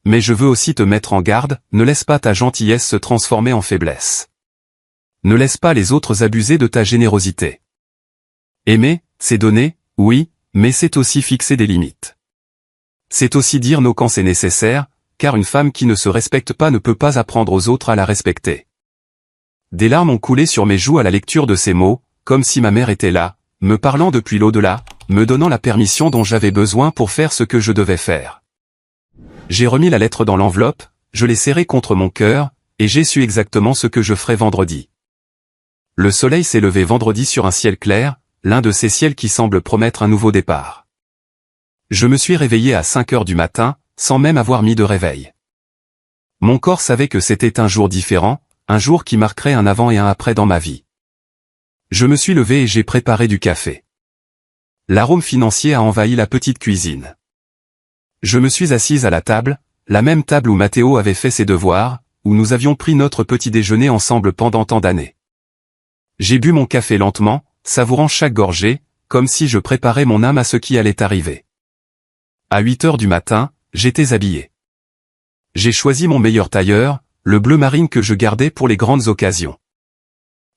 Mais je veux aussi te mettre en garde, ne laisse pas ta gentillesse se transformer en faiblesse. Ne laisse pas les autres abuser de ta générosité. Aimer, c'est donner, oui, mais c'est aussi fixer des limites. C'est aussi dire non quand c'est nécessaire, car une femme qui ne se respecte pas ne peut pas apprendre aux autres à la respecter. des larmes ont coulé sur mes joues à la lecture de ces mots, comme si ma mère était là, me parlant depuis l'au-delà, me donnant la permission dont j'avais besoin pour faire ce que je devais faire. J'ai remis la lettre dans l'enveloppe, je l'ai serrée contre mon cœur, et j'ai su exactement ce que je ferais vendredi. Le soleil s'est levé vendredi sur un ciel clair, l'un de ces ciels qui semblent promettre un nouveau départ. Je me suis réveillé à 5 heures du matin, sans même avoir mis de réveil. Mon corps savait que c'était un jour différent, un jour qui marquerait un avant et un après dans ma vie. Je me suis levé et j'ai préparé du café. L'arôme financier a envahi la petite cuisine. Je me suis assise à la table, la même table où Mathéo avait fait ses devoirs, où nous avions pris notre petit déjeuner ensemble pendant tant d'années. J'ai bu mon café lentement, savourant chaque gorgée, comme si je préparais mon âme à ce qui allait arriver. À 8 heures du matin, j'étais habillé. J'ai choisi mon meilleur tailleur, le bleu marine que je gardais pour les grandes occasions.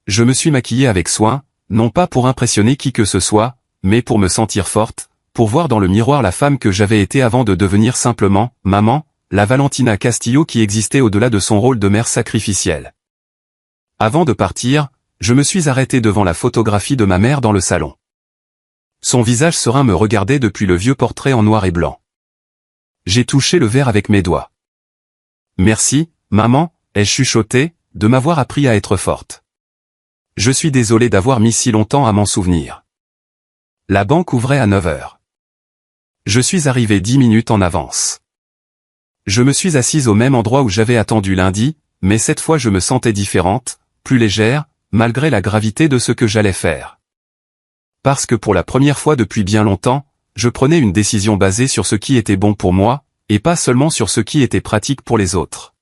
Je me suis maquillée avec soin, non pas pour impressionner qui que ce soit, mais pour me sentir forte, pour voir dans le miroir la femme que j'avais été avant de devenir simplement maman, la Valentina Castillo qui existait au-delà de son rôle de mère sacrificielle. Avant de partir, je me suis arrêté devant la photographie de ma mère dans le salon. Son visage serein me regardait depuis le vieux portrait en noir et blanc. J'ai touché le verre avec mes doigts. Merci, maman, ai-je chuchoté, de m'avoir appris à être forte. Je suis désolé d'avoir mis si longtemps à m'en souvenir. La banque ouvrait à 9 heures. Je suis arrivé 10 minutes en avance. Je me suis assise au même endroit où j'avais attendu lundi, mais cette fois je me sentais différente, plus légère, malgré la gravité de ce que j'allais faire. Parce que pour la première fois depuis bien longtemps, je prenais une décision basée sur ce qui était bon pour moi, et pas seulement sur ce qui était pratique pour les autres.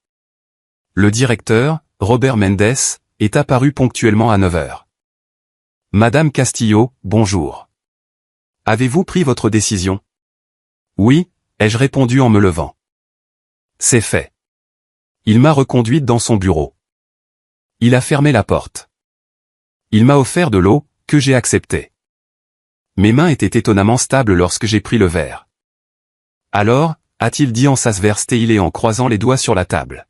Le directeur, Robert Mendes, est apparu ponctuellement à 9 heures. Madame Castillo, bonjour. Avez-vous pris votre décision? Oui, ai-je répondu en me levant. C'est fait. Il m'a reconduite dans son bureau. Il a fermé la porte. Il m'a offert de l'eau, que j'ai acceptée. Mes mains étaient étonnamment stables lorsque j'ai pris le verre. Alors, a-t-il dit en s'asversté et en croisant les doigts sur la table.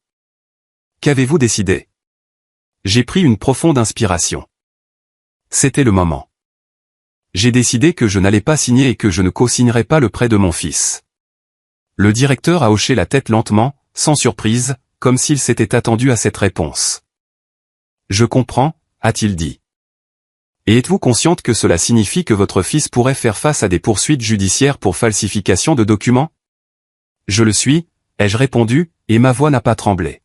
Qu'avez-vous décidé? J'ai pris une profonde inspiration. C'était le moment. J'ai décidé que je n'allais pas signer et que je ne co-signerais pas le prêt de mon fils. Le directeur a hoché la tête lentement, sans surprise, comme s'il s'était attendu à cette réponse. Je comprends, a-t-il dit. Et êtes-vous consciente que cela signifie que votre fils pourrait faire face à des poursuites judiciaires pour falsification de documents? Je le suis, ai-je répondu, et ma voix n'a pas tremblé.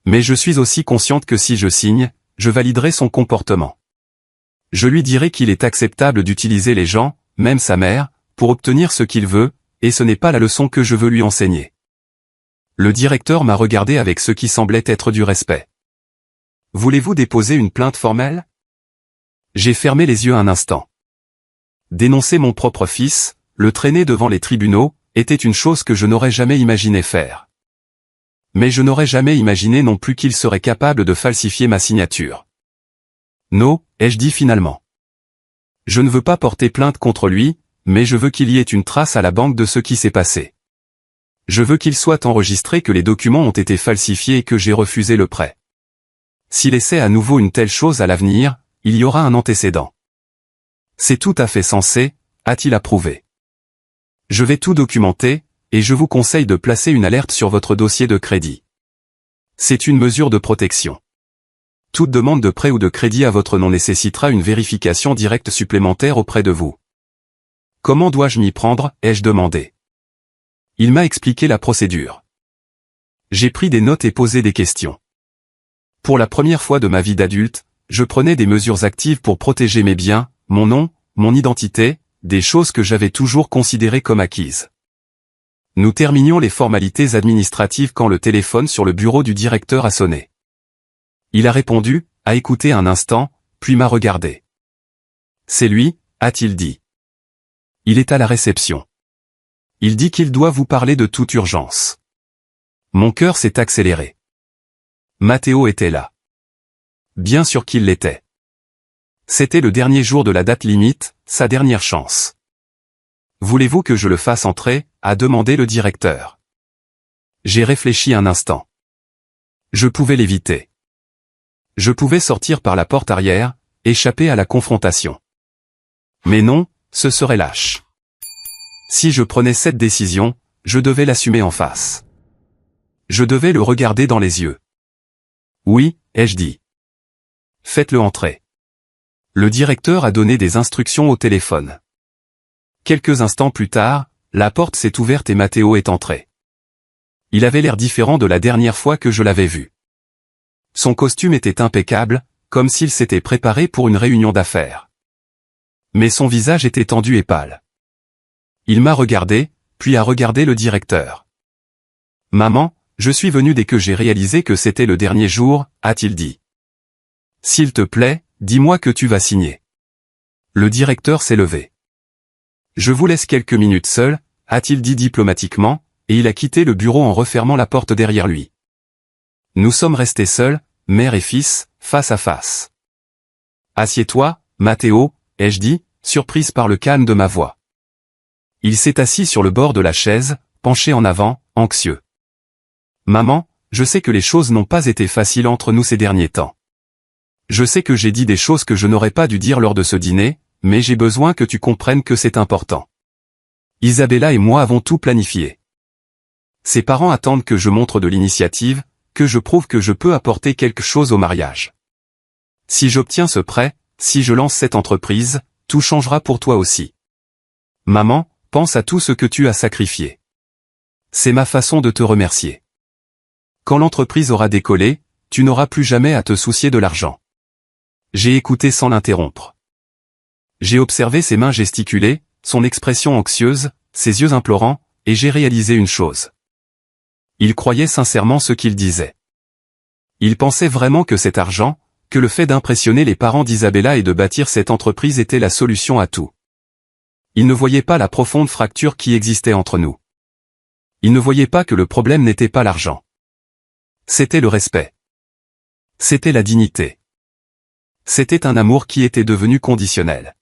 Mais je suis aussi consciente que si je signe, je validerai son comportement. Je lui dirai qu'il est acceptable d'utiliser les gens, même sa mère, pour obtenir ce qu'il veut, et ce n'est pas la leçon que je veux lui enseigner. Le directeur m'a regardé avec ce qui semblait être du respect. Voulez-vous déposer une plainte formelle? J'ai fermé les yeux un instant. Dénoncer mon propre fils, le traîner devant les tribunaux, était une chose que je n'aurais jamais imaginé faire. Mais je n'aurais jamais imaginé non plus qu'il serait capable de falsifier ma signature. Non, ai-je dit finalement. Je ne veux pas porter plainte contre lui, mais je veux qu'il y ait une trace à la banque de ce qui s'est passé. Je veux qu'il soit enregistré que les documents ont été falsifiés et que j'ai refusé le prêt. S'il essaie à nouveau une telle chose à l'avenir, il y aura un antécédent. C'est tout à fait sensé, a-t-il approuvé. Je vais tout documenter, et je vous conseille de placer une alerte sur votre dossier de crédit. C'est une mesure de protection. Toute demande de prêt ou de crédit à votre nom nécessitera une vérification directe supplémentaire auprès de vous. Comment dois-je m'y prendre, ai-je demandé. Il m'a expliqué la procédure. J'ai pris des notes et posé des questions. Pour la première fois de ma vie d'adulte, je prenais des mesures actives pour protéger mes biens, mon nom, mon identité, des choses que j'avais toujours considérées comme acquises. Nous terminions les formalités administratives quand le téléphone sur le bureau du directeur a sonné. Il a répondu, a écouté un instant, puis m'a regardé. C'est lui, a-t-il dit. Il est à la réception. Il dit qu'il doit vous parler de toute urgence. Mon cœur s'est accéléré. Mathéo était là. Bien sûr qu'il l'était. C'était le dernier jour de la date limite, sa dernière chance. Voulez-vous que je le fasse entrer, a demandé le directeur. J'ai réfléchi un instant. Je pouvais l'éviter. Je pouvais sortir par la porte arrière, échapper à la confrontation. Mais non, ce serait lâche. Si je prenais cette décision, je devais l'assumer en face. Je devais le regarder dans les yeux. Oui, ai-je dit. Faites-le entrer. Le directeur a donné des instructions au téléphone. Quelques instants plus tard, la porte s'est ouverte et Matteo est entré. Il avait l'air différent de la dernière fois que je l'avais vu. Son costume était impeccable, comme s'il s'était préparé pour une réunion d'affaires. Mais son visage était tendu et pâle. Il m'a regardé, puis a regardé le directeur. « Maman, je suis venu dès que j'ai réalisé que c'était le dernier jour, a-t-il dit. « S'il te plaît, dis-moi que tu vas signer. » Le directeur s'est levé. « Je vous laisse quelques minutes seul, a-t-il dit diplomatiquement, et il a quitté le bureau en refermant la porte derrière lui. Nous sommes restés seuls, mère et fils, face à face. « Assieds-toi, Matteo, ai-je dit, surprise par le calme de ma voix. Il s'est assis sur le bord de la chaise, penché en avant, anxieux. « Maman, je sais que les choses n'ont pas été faciles entre nous ces derniers temps. Je sais que j'ai dit des choses que je n'aurais pas dû dire lors de ce dîner, mais j'ai besoin que tu comprennes que c'est important. Isabella et moi avons tout planifié. Ses parents attendent que je montre de l'initiative, que je prouve que je peux apporter quelque chose au mariage. Si j'obtiens ce prêt, si je lance cette entreprise, tout changera pour toi aussi. Maman, pense à tout ce que tu as sacrifié. C'est ma façon de te remercier. Quand l'entreprise aura décollé, tu n'auras plus jamais à te soucier de l'argent. » J'ai écouté sans l'interrompre. J'ai observé ses mains gesticuler, son expression anxieuse, ses yeux implorants, et j'ai réalisé une chose. Il croyait sincèrement ce qu'il disait. Il pensait vraiment que cet argent, que le fait d'impressionner les parents d'Isabella et de bâtir cette entreprise était la solution à tout. Il ne voyait pas la profonde fracture qui existait entre nous. Il ne voyait pas que le problème n'était pas l'argent. C'était le respect. C'était la dignité. C'était un amour qui était devenu conditionnel.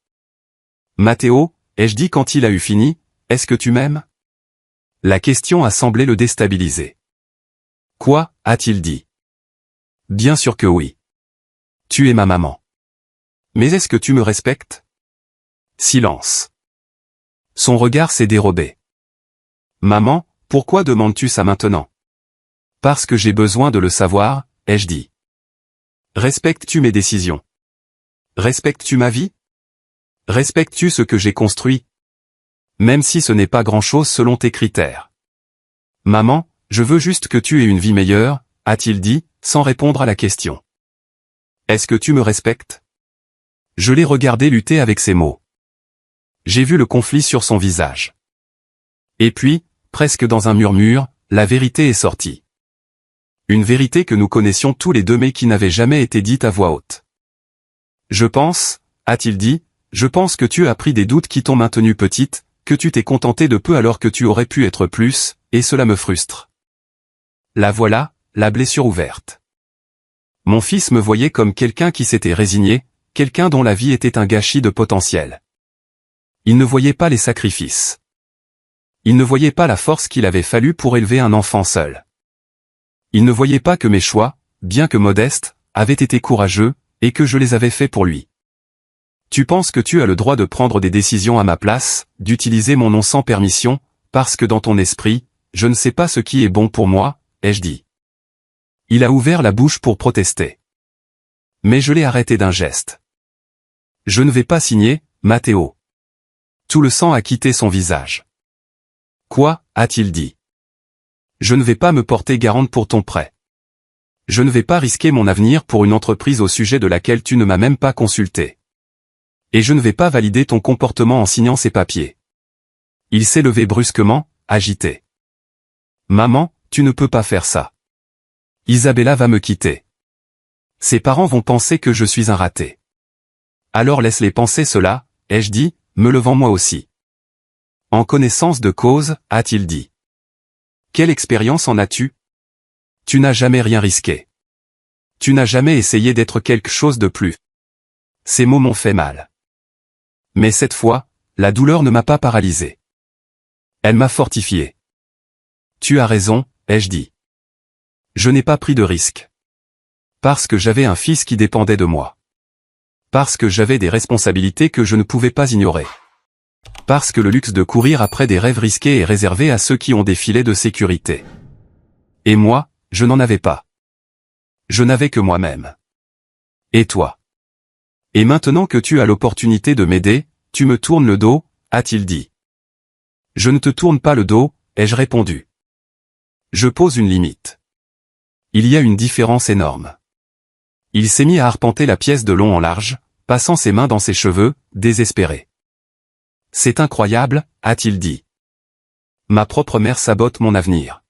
« Matteo, ai-je dit quand il a eu fini, est-ce que tu m'aimes ?» La question a semblé le déstabiliser. « Quoi ?» a-t-il dit. « Bien sûr que oui. Tu es ma maman. Mais est-ce que tu me respectes ?» Silence. Son regard s'est dérobé. « Maman, pourquoi demandes-tu ça maintenant ? » « Parce que j'ai besoin de le savoir, ai-je dit. »« Respectes-tu mes décisions ? Respectes-tu ma vie ? Respectes-tu ce que j'ai construit ? Même si ce n'est pas grand-chose selon tes critères. »« Maman, je veux juste que tu aies une vie meilleure, » a-t-il dit, sans répondre à la question. « Est-ce que tu me respectes ?» Je l'ai regardé lutter avec ces mots. J'ai vu le conflit sur son visage. Et puis, presque dans un murmure, la vérité est sortie. Une vérité que nous connaissions tous les deux mais qui n'avait jamais été dite à voix haute. « Je pense, » a-t-il dit, « je pense que tu as pris des doutes qui t'ont maintenue petite, que tu t'es contenté de peu alors que tu aurais pu être plus, et cela me frustre. » La voilà, la blessure ouverte. Mon fils me voyait comme quelqu'un qui s'était résigné, quelqu'un dont la vie était un gâchis de potentiel. Il ne voyait pas les sacrifices. Il ne voyait pas la force qu'il avait fallu pour élever un enfant seul. Il ne voyait pas que mes choix, bien que modestes, avaient été courageux, et que je les avais faits pour lui. « Tu penses que tu as le droit de prendre des décisions à ma place, d'utiliser mon nom sans permission, parce que dans ton esprit, je ne sais pas ce qui est bon pour moi, ai-je dit. » Il a ouvert la bouche pour protester. Mais je l'ai arrêté d'un geste. « Je ne vais pas signer, Matteo. » Tout le sang a quitté son visage. « Quoi ?» a-t-il dit. « Je ne vais pas me porter garante pour ton prêt. Je ne vais pas risquer mon avenir pour une entreprise au sujet de laquelle tu ne m'as même pas consulté. Et je ne vais pas valider ton comportement en signant ces papiers. » Il s'est levé brusquement, agité. « Maman, tu ne peux pas faire ça. Isabella va me quitter. Ses parents vont penser que je suis un raté. Alors laisse-les penser cela, ai-je dit, me levant moi aussi. » En connaissance de cause, a-t-il dit. « Quelle expérience en as-tu ? Tu n'as jamais rien risqué. Tu n'as jamais essayé d'être quelque chose de plus. » Ces mots m'ont fait mal. Mais cette fois, la douleur ne m'a pas paralysé. Elle m'a fortifié. « Tu as raison, ai-je dit. Je n'ai pas pris de risque. Parce que j'avais un fils qui dépendait de moi. Parce que j'avais des responsabilités que je ne pouvais pas ignorer. Parce que le luxe de courir après des rêves risqués est réservé à ceux qui ont des filets de sécurité. Et moi, je n'en avais pas. Je n'avais que moi-même. Et toi? Et maintenant que tu as l'opportunité de m'aider, tu me tournes le dos, a-t-il dit. Je ne te tourne pas le dos, ai-je répondu. Je pose une limite. Il y a une différence énorme. Il s'est mis à arpenter la pièce de long en large, passant ses mains dans ses cheveux, désespéré. C'est incroyable, a-t-il dit. Ma propre mère sabote mon avenir.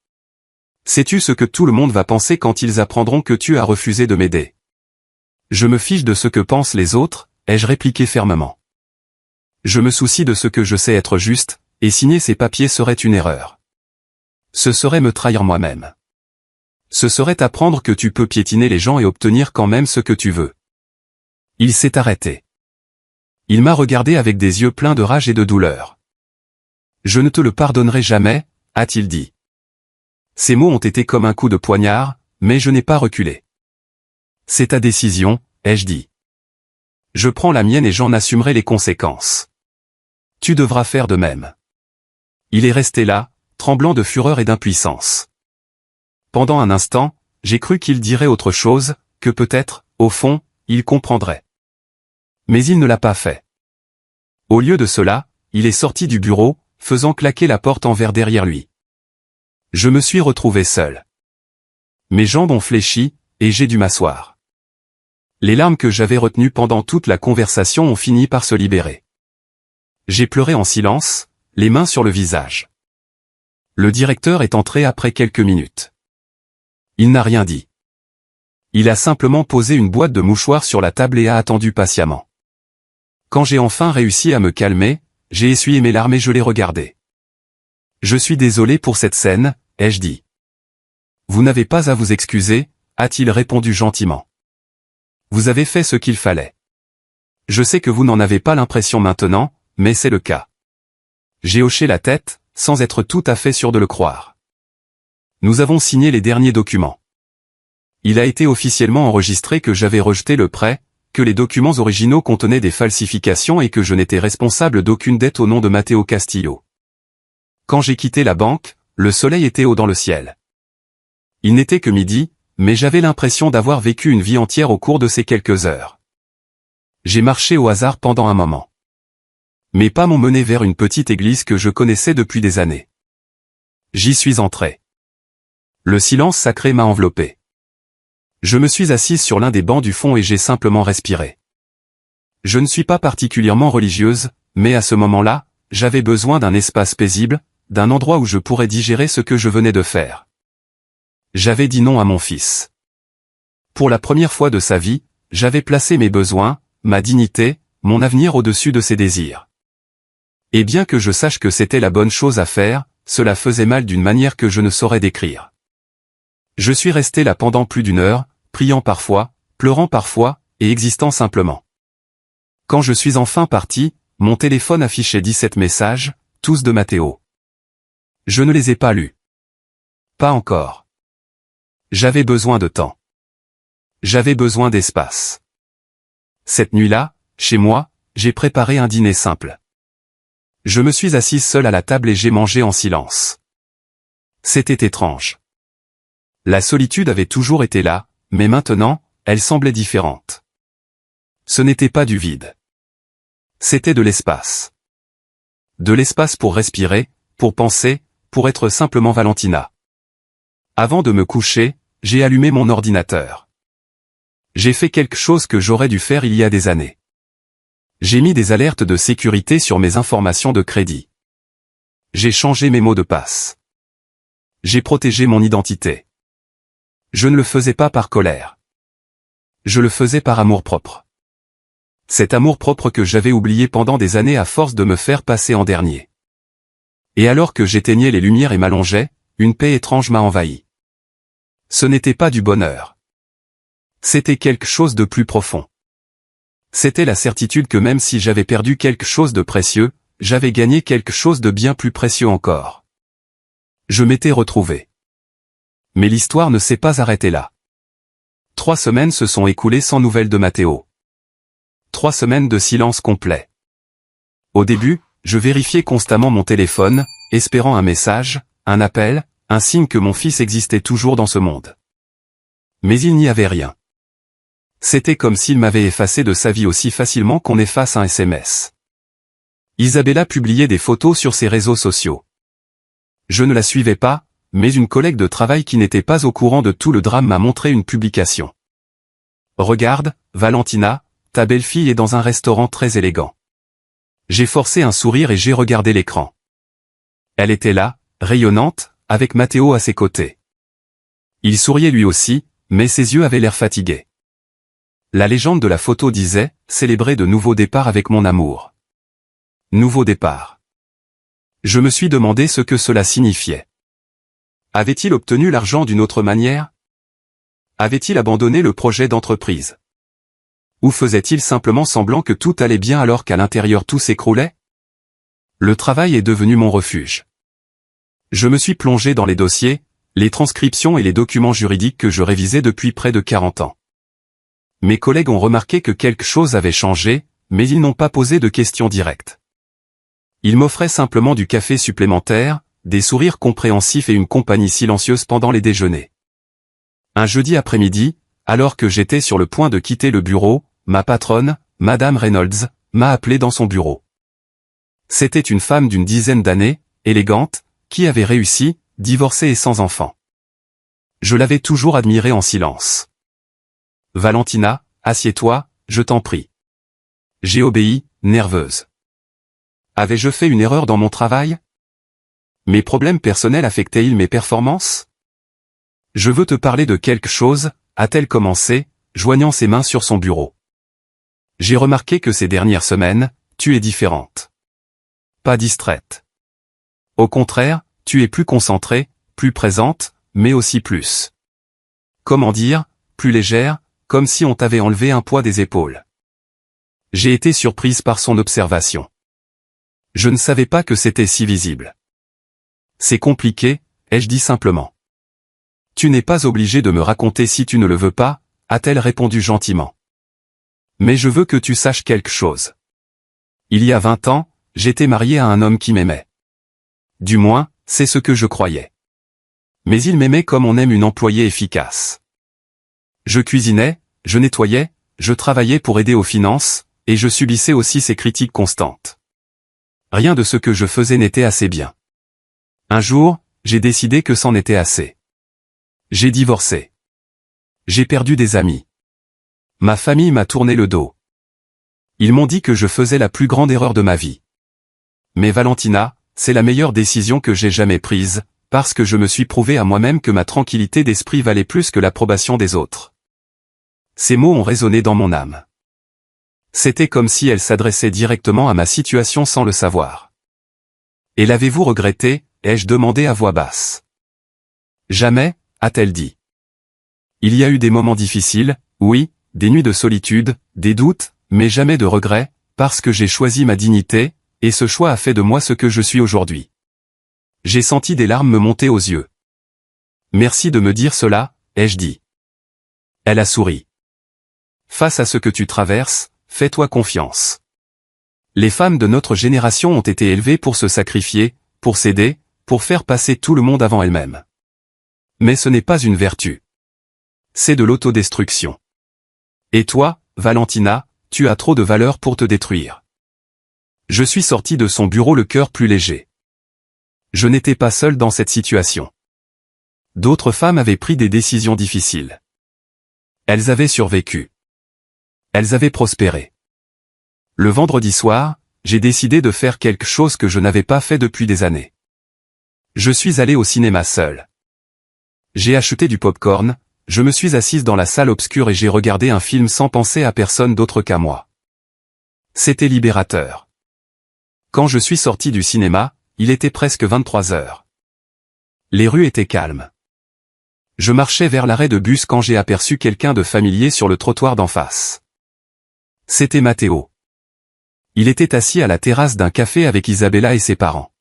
Sais-tu ce que tout le monde va penser quand ils apprendront que tu as refusé de m'aider? Je me fiche de ce que pensent les autres, ai-je répliqué fermement. Je me soucie de ce que je sais être juste, et signer ces papiers serait une erreur. Ce serait me trahir moi-même. Ce serait apprendre que tu peux piétiner les gens et obtenir quand même ce que tu veux. Il s'est arrêté. Il m'a regardé avec des yeux pleins de rage et de douleur. Je ne te le pardonnerai jamais, a-t-il dit. Ces mots ont été comme un coup de poignard, mais je n'ai pas reculé. C'est ta décision, ai-je dit. Je prends la mienne et j'en assumerai les conséquences. Tu devras faire de même. Il est resté là, tremblant de fureur et d'impuissance. Pendant un instant, j'ai cru qu'il dirait autre chose, que peut-être, au fond, il comprendrait. Mais il ne l'a pas fait. Au lieu de cela, il est sorti du bureau, faisant claquer la porte en verre derrière lui. Je me suis retrouvé seul. Mes jambes ont fléchi, et j'ai dû m'asseoir. Les larmes que j'avais retenues pendant toute la conversation ont fini par se libérer. J'ai pleuré en silence, les mains sur le visage. Le directeur est entré après quelques minutes. Il n'a rien dit. Il a simplement posé une boîte de mouchoirs sur la table et a attendu patiemment. Quand j'ai enfin réussi à me calmer, j'ai essuyé mes larmes et je l'ai regardé. Je suis désolé pour cette scène, ai-je dit. Vous n'avez pas à vous excuser, a-t-il répondu gentiment. Vous avez fait ce qu'il fallait. Je sais que vous n'en avez pas l'impression maintenant, mais c'est le cas. J'ai hoché la tête, sans être tout à fait sûr de le croire. Nous avons signé les derniers documents. Il a été officiellement enregistré que j'avais rejeté le prêt, que les documents originaux contenaient des falsifications et que je n'étais responsable d'aucune dette au nom de Matteo Castillo. Quand j'ai quitté la banque, le soleil était haut dans le ciel. Il n'était que midi, mais j'avais l'impression d'avoir vécu une vie entière au cours de ces quelques heures. J'ai marché au hasard pendant un moment. Mes pas m'ont mené vers une petite église que je connaissais depuis des années. J'y suis entré. Le silence sacré m'a enveloppé. Je me suis assise sur l'un des bancs du fond et j'ai simplement respiré. Je ne suis pas particulièrement religieuse, mais à ce moment-là, j'avais besoin d'un espace paisible, d'un endroit où je pourrais digérer ce que je venais de faire. J'avais dit non à mon fils. Pour la première fois de sa vie, j'avais placé mes besoins, ma dignité, mon avenir au-dessus de ses désirs. Et bien que je sache que c'était la bonne chose à faire, cela faisait mal d'une manière que je ne saurais décrire. Je suis resté là pendant plus d'une heure, priant parfois, pleurant parfois, et existant simplement. Quand je suis enfin parti, mon téléphone affichait 17 messages, tous de Matteo. Je ne les ai pas lus. Pas encore. J'avais besoin de temps. J'avais besoin d'espace. Cette nuit-là, chez moi, j'ai préparé un dîner simple. Je me suis assise seule à la table et j'ai mangé en silence. C'était étrange. La solitude avait toujours été là, mais maintenant, elle semblait différente. Ce n'était pas du vide. C'était de l'espace. De l'espace pour respirer, pour penser, pour être simplement Valentina. Avant de me coucher, j'ai allumé mon ordinateur. J'ai fait quelque chose que j'aurais dû faire il y a des années. J'ai mis des alertes de sécurité sur mes informations de crédit. J'ai changé mes mots de passe. J'ai protégé mon identité. Je ne le faisais pas par colère. Je le faisais par amour-propre. Cet amour-propre que j'avais oublié pendant des années à force de me faire passer en dernier. Et alors que j'éteignais les lumières et m'allongeais, une paix étrange m'a envahi. Ce n'était pas du bonheur. C'était quelque chose de plus profond. C'était la certitude que même si j'avais perdu quelque chose de précieux, j'avais gagné quelque chose de bien plus précieux encore. Je m'étais retrouvé. Mais l'histoire ne s'est pas arrêtée là. 3 semaines se sont écoulées sans nouvelles de Matteo. 3 semaines de silence complet. Au début, je vérifiais constamment mon téléphone, espérant un message, un appel, un signe que mon fils existait toujours dans ce monde. Mais il n'y avait rien. C'était comme s'il m'avait effacé de sa vie aussi facilement qu'on efface un SMS. Isabella publiait des photos sur ses réseaux sociaux. Je ne la suivais pas, mais une collègue de travail qui n'était pas au courant de tout le drame m'a montré une publication. Regarde, Valentina, ta belle-fille est dans un restaurant très élégant. J'ai forcé un sourire et j'ai regardé l'écran. Elle était là, rayonnante, avec Matteo à ses côtés. Il souriait lui aussi, mais ses yeux avaient l'air fatigués. La légende de la photo disait « Célébrer de nouveaux départs avec mon amour ». Nouveau départ. Je me suis demandé ce que cela signifiait. Avait-il obtenu l'argent d'une autre manière? Avait-il abandonné le projet d'entreprise? Ou faisait-il simplement semblant que tout allait bien alors qu'à l'intérieur tout s'écroulait? Le travail est devenu mon refuge. Je me suis plongé dans les dossiers, les transcriptions et les documents juridiques que je révisais depuis près de 40 ans. Mes collègues ont remarqué que quelque chose avait changé, mais ils n'ont pas posé de questions directes. Ils m'offraient simplement du café supplémentaire, des sourires compréhensifs et une compagnie silencieuse pendant les déjeuners. Un jeudi après-midi, alors que j'étais sur le point de quitter le bureau, ma patronne, Madame Reynolds, m'a appelé dans son bureau. C'était une femme d'une dizaine d'années, élégante, qui avait réussi, divorcée et sans enfant. Je l'avais toujours admirée en silence. « Valentina, assieds-toi, je t'en prie. » J'ai obéi, nerveuse. Avais-je fait une erreur dans mon travail? Mes problèmes personnels affectaient-ils mes performances? Je veux te parler de quelque chose, a-t-elle commencé, joignant ses mains sur son bureau. J'ai remarqué que ces dernières semaines, tu es différente. Pas distraite. Au contraire, tu es plus concentrée, plus présente, mais aussi plus. Comment dire, plus légère, comme si on t'avait enlevé un poids des épaules. J'ai été surprise par son observation. Je ne savais pas que c'était si visible. C'est compliqué, ai-je dit simplement. Tu n'es pas obligé de me raconter si tu ne le veux pas, a-t-elle répondu gentiment. Mais je veux que tu saches quelque chose. Il y a 20 ans, j'étais mariée à un homme qui m'aimait. Du moins, c'est ce que je croyais. Mais il m'aimait comme on aime une employée efficace. Je cuisinais, je nettoyais, je travaillais pour aider aux finances, et je subissais aussi ses critiques constantes. Rien de ce que je faisais n'était assez bien. Un jour, j'ai décidé que c'en était assez. J'ai divorcé. J'ai perdu des amis. Ma famille m'a tourné le dos. Ils m'ont dit que je faisais la plus grande erreur de ma vie. Mais Valentina, c'est la meilleure décision que j'ai jamais prise, parce que je me suis prouvé à moi-même que ma tranquillité d'esprit valait plus que l'approbation des autres. Ces mots ont résonné dans mon âme. C'était comme si elle s'adressait directement à ma situation sans le savoir. Et l'avez-vous regretté, ai-je demandé à voix basse. Jamais, a-t-elle dit. Il y a eu des moments difficiles, oui, des nuits de solitude, des doutes, mais jamais de regrets, parce que j'ai choisi ma dignité, et ce choix a fait de moi ce que je suis aujourd'hui. J'ai senti des larmes me monter aux yeux. Merci de me dire cela, ai-je dit. Elle a souri. Face à ce que tu traverses, fais-toi confiance. Les femmes de notre génération ont été élevées pour se sacrifier, pour s'aider, pour faire passer tout le monde avant elles-mêmes. Mais ce n'est pas une vertu. C'est de l'autodestruction. Et toi, Valentina, tu as trop de valeur pour te détruire. Je suis sorti de son bureau le cœur plus léger. Je n'étais pas seul dans cette situation. D'autres femmes avaient pris des décisions difficiles. Elles avaient survécu. Elles avaient prospéré. Le vendredi soir, j'ai décidé de faire quelque chose que je n'avais pas fait depuis des années. Je suis allé au cinéma seul. J'ai acheté du popcorn, je me suis assise dans la salle obscure et j'ai regardé un film sans penser à personne d'autre qu'à moi. C'était libérateur. Quand je suis sorti du cinéma, il était presque 23 heures. Les rues étaient calmes. Je marchais vers l'arrêt de bus quand j'ai aperçu quelqu'un de familier sur le trottoir d'en face. C'était Matteo. Il était assis à la terrasse d'un café avec Isabella et ses parents.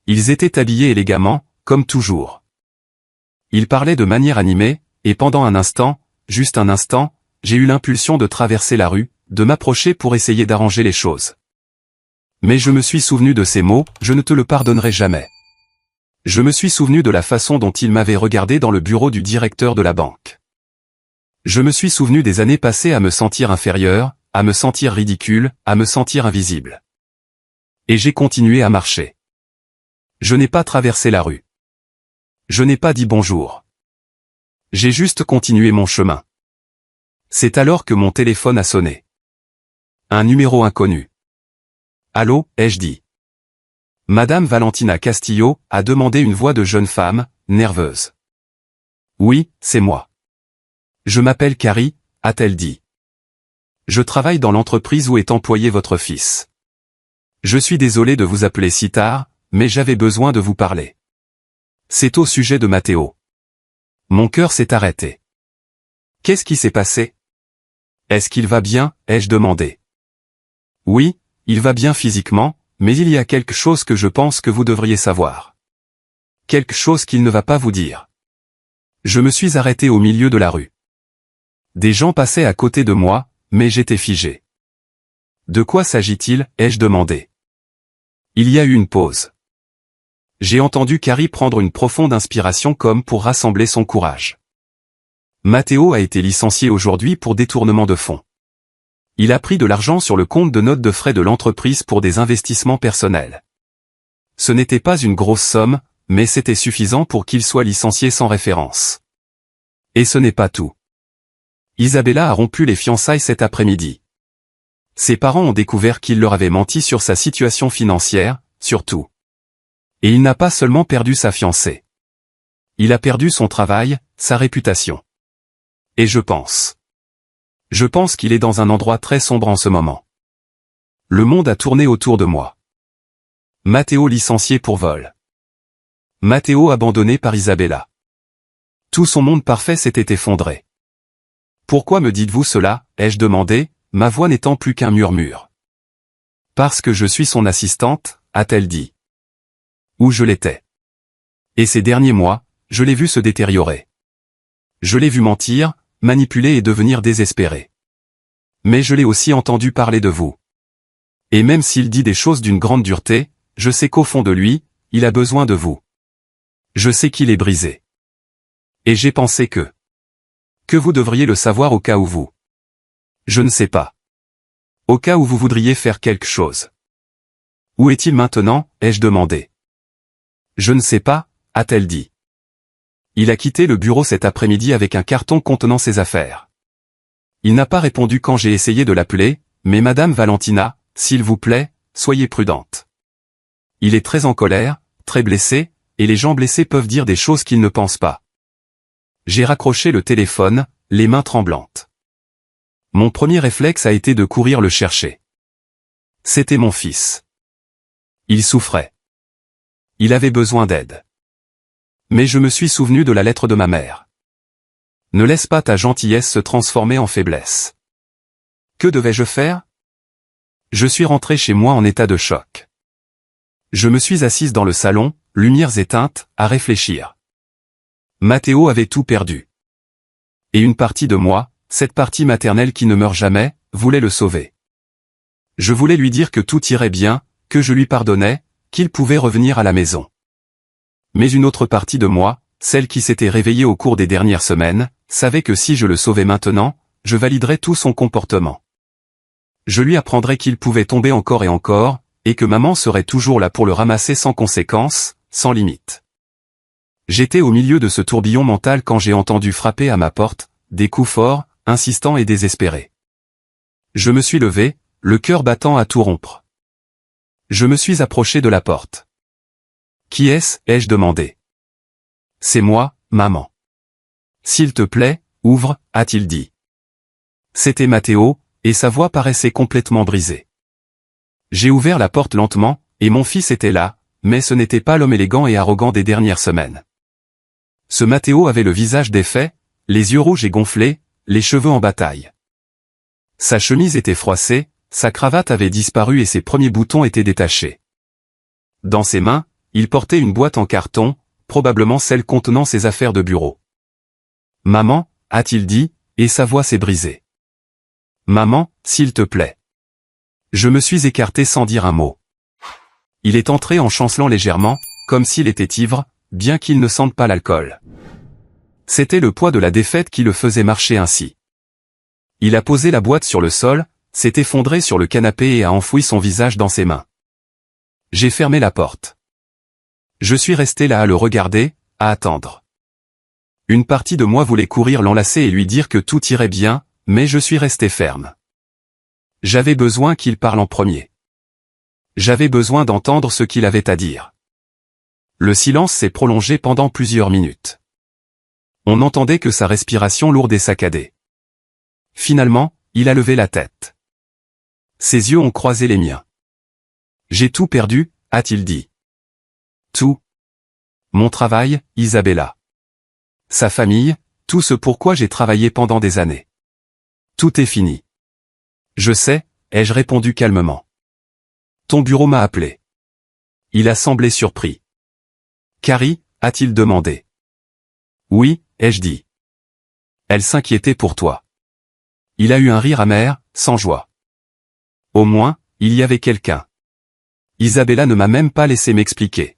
Ils étaient habillés élégamment, comme toujours. Ils parlaient de manière animée, et pendant un instant, juste un instant, j'ai eu l'impulsion de traverser la rue, de m'approcher pour essayer d'arranger les choses. Mais je me suis souvenu de ces mots, je ne te le pardonnerai jamais. Je me suis souvenu de la façon dont il m'avait regardé dans le bureau du directeur de la banque. Je me suis souvenu des années passées à me sentir inférieur, à me sentir ridicule, à me sentir invisible. Et j'ai continué à marcher. Je n'ai pas traversé la rue. Je n'ai pas dit bonjour. J'ai juste continué mon chemin. C'est alors que mon téléphone a sonné. Un numéro inconnu. Allô, ai-je dit. Madame Valentina Castillo a demandé une voix de jeune femme, nerveuse. Oui, c'est moi. Je m'appelle Carrie, a-t-elle dit. Je travaille dans l'entreprise où est employé votre fils. Je suis désolé de vous appeler si tard, mais j'avais besoin de vous parler. C'est au sujet de Matteo. Mon cœur s'est arrêté. Qu'est-ce qui s'est passé? Est-ce qu'il va bien, ai-je demandé. Oui, il va bien physiquement, mais il y a quelque chose que je pense que vous devriez savoir. Quelque chose qu'il ne va pas vous dire. Je me suis arrêté au milieu de la rue. Des gens passaient à côté de moi, mais j'étais figé. De quoi s'agit-il, ai-je demandé. Il y a eu une pause. J'ai entendu Carrie prendre une profonde inspiration comme pour rassembler son courage. Matteo a été licencié aujourd'hui pour détournement de fonds. Il a pris de l'argent sur le compte de notes de frais de l'entreprise pour des investissements personnels. Ce n'était pas une grosse somme, mais c'était suffisant pour qu'il soit licencié sans référence. Et ce n'est pas tout. Isabella a rompu les fiançailles cet après-midi. Ses parents ont découvert qu'il leur avait menti sur sa situation financière, surtout. Et il n'a pas seulement perdu sa fiancée. Il a perdu son travail, sa réputation. Et je pense qu'il est dans un endroit très sombre en ce moment. Le monde a tourné autour de moi. Matteo licencié pour vol. Matteo abandonné par Isabella. Tout son monde parfait s'était effondré. Pourquoi me dites-vous cela, ai-je demandé, ma voix n'étant plus qu'un murmure. Parce que je suis son assistante, a-t-elle dit. Ou je l'étais. Et ces derniers mois, je l'ai vu se détériorer. Je l'ai vu mentir, manipuler et devenir désespéré. Mais je l'ai aussi entendu parler de vous. Et même s'il dit des choses d'une grande dureté, je sais qu'au fond de lui, il a besoin de vous. Je sais qu'il est brisé. Et j'ai pensé que vous devriez le savoir au cas où vous. Je ne sais pas. Au cas où vous voudriez faire quelque chose. Où est-il maintenant, ai-je demandé. Je ne sais pas, a-t-elle dit. Il a quitté le bureau cet après-midi avec un carton contenant ses affaires. Il n'a pas répondu quand j'ai essayé de l'appeler, mais Madame Valentina, s'il vous plaît, soyez prudente. Il est très en colère, très blessé, et les gens blessés peuvent dire des choses qu'ils ne pensent pas. J'ai raccroché le téléphone, les mains tremblantes. Mon premier réflexe a été de courir le chercher. C'était mon fils. Il souffrait. Il avait besoin d'aide. Mais je me suis souvenu de la lettre de ma mère. Ne laisse pas ta gentillesse se transformer en faiblesse. Que devais-je faire? Je suis rentré chez moi en état de choc. Je me suis assise dans le salon, lumières éteintes, à réfléchir. Matteo avait tout perdu. Et une partie de moi, cette partie maternelle qui ne meurt jamais, voulait le sauver. Je voulais lui dire que tout irait bien, que je lui pardonnais, qu'il pouvait revenir à la maison. Mais une autre partie de moi, celle qui s'était réveillée au cours des dernières semaines, savait que si je le sauvais maintenant, je validerais tout son comportement. Je lui apprendrais qu'il pouvait tomber encore et encore, et que maman serait toujours là pour le ramasser sans conséquence, sans limite. J'étais au milieu de ce tourbillon mental quand j'ai entendu frapper à ma porte, des coups forts, insistants et désespérés. Je me suis levé, le cœur battant à tout rompre. Je me suis approché de la porte. Qui est-ce, ai-je demandé. C'est moi, maman. S'il te plaît, ouvre, a-t-il dit. C'était Matteo, et sa voix paraissait complètement brisée. J'ai ouvert la porte lentement, et mon fils était là, mais ce n'était pas l'homme élégant et arrogant des dernières semaines. Ce Matteo avait le visage défait, les yeux rouges et gonflés, les cheveux en bataille. Sa chemise était froissée, sa cravate avait disparu et ses premiers boutons étaient détachés. Dans ses mains, il portait une boîte en carton, probablement celle contenant ses affaires de bureau. « Maman » a-t-il dit, Et sa voix s'est brisée. Maman, s'il te plaît. Je me suis écarté sans dire un mot. Il est entré en chancelant légèrement, comme s'il était ivre, bien qu'il ne sente pas l'alcool. C'était le poids de la défaite qui le faisait marcher ainsi. Il a posé la boîte sur le sol, s'est effondré sur le canapé et a enfoui son visage dans ses mains. J'ai fermé la porte. Je suis resté là à le regarder, à attendre. Une partie de moi voulait courir l'enlacer et lui dire que tout irait bien, mais je suis resté ferme. J'avais besoin qu'il parle en premier. J'avais besoin d'entendre ce qu'il avait à dire. Le silence s'est prolongé pendant plusieurs minutes. On n'entendait que sa respiration lourde et saccadée. Finalement, il a levé la tête. Ses yeux ont croisé les miens. J'ai tout perdu, a-t-il dit. Tout. Mon travail, Isabella. Sa famille, tout ce pourquoi j'ai travaillé pendant des années. Tout est fini. Je sais, ai-je répondu calmement. Ton bureau m'a appelé. Il a semblé surpris. Carrie, a-t-il demandé. Oui, ai-je dit. Elle s'inquiétait pour toi. Il a eu un rire amer, sans joie. Au moins, il y avait quelqu'un. Isabella ne m'a même pas laissé m'expliquer.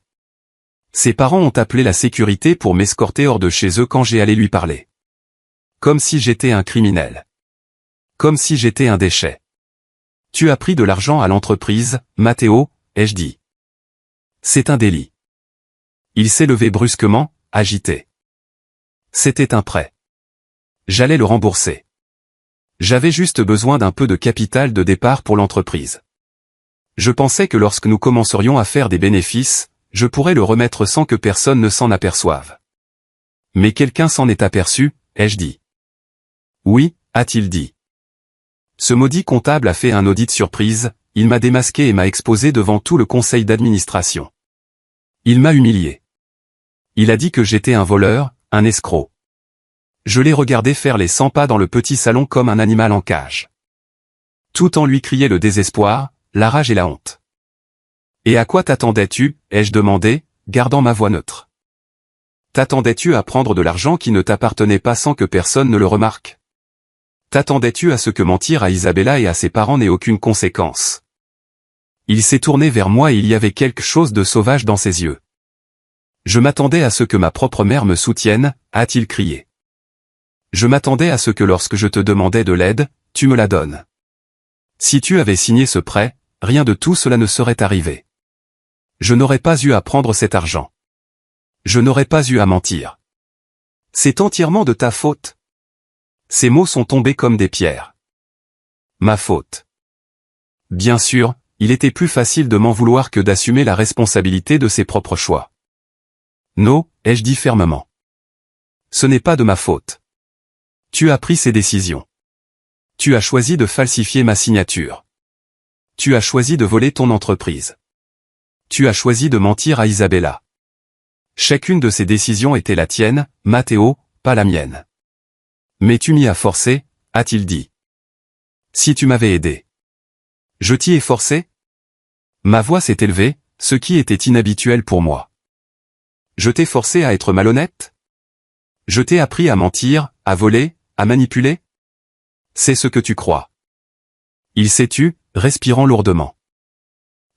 Ses parents ont appelé la sécurité pour m'escorter hors de chez eux quand j'ai allé lui parler. Comme si j'étais un criminel. Comme si j'étais un déchet. Tu as pris de l'argent à l'entreprise, Matteo, ai-je dit. C'est un délit. Il s'est levé brusquement, agité. C'était un prêt. J'allais le rembourser. J'avais juste besoin d'un peu de capital de départ pour l'entreprise. Je pensais que lorsque nous commencerions à faire des bénéfices, je pourrais le remettre sans que personne ne s'en aperçoive. Mais quelqu'un s'en est aperçu, ai-je dit. Oui, a-t-il dit. Ce maudit comptable a fait un audit surprise, il m'a démasqué et m'a exposé devant tout le conseil d'administration. Il m'a humilié. Il a dit que j'étais un voleur, un escroc. Je l'ai regardé faire les 100 pas dans le petit salon comme un animal en cage. Tout en lui criait le désespoir, la rage et la honte. Et à quoi t'attendais-tu, ai-je demandé, gardant ma voix neutre. T'attendais-tu à prendre de l'argent qui ne t'appartenait pas sans que personne ne le remarque? T'attendais-tu à ce que mentir à Isabella et à ses parents n'ait aucune conséquence? Il s'est tourné vers moi et il y avait quelque chose de sauvage dans ses yeux. Je m'attendais à ce que ma propre mère me soutienne, a-t-il crié. Je m'attendais à ce que lorsque je te demandais de l'aide, tu me la donnes. Si tu avais signé ce prêt, rien de tout cela ne serait arrivé. Je n'aurais pas eu à prendre cet argent. Je n'aurais pas eu à mentir. C'est entièrement de ta faute. Ces mots sont tombés comme des pierres. Ma faute. Bien sûr, il était plus facile de m'en vouloir que d'assumer la responsabilité de ses propres choix. Non, ai-je dit fermement. Ce n'est pas de ma faute. Tu as pris ces décisions. Tu as choisi de falsifier ma signature. Tu as choisi de voler ton entreprise. Tu as choisi de mentir à Isabella. Chacune de ces décisions était la tienne, Matteo, pas la mienne. Mais tu m'y as forcé, a-t-il dit. Si tu m'avais aidé. Je t'y ai forcé? Ma voix s'est élevée, ce qui était inhabituel pour moi. Je t'ai forcé à être malhonnête? Je t'ai appris à mentir, à voler, à manipuler? C'est ce que tu crois. Il s'est tu, respirant lourdement.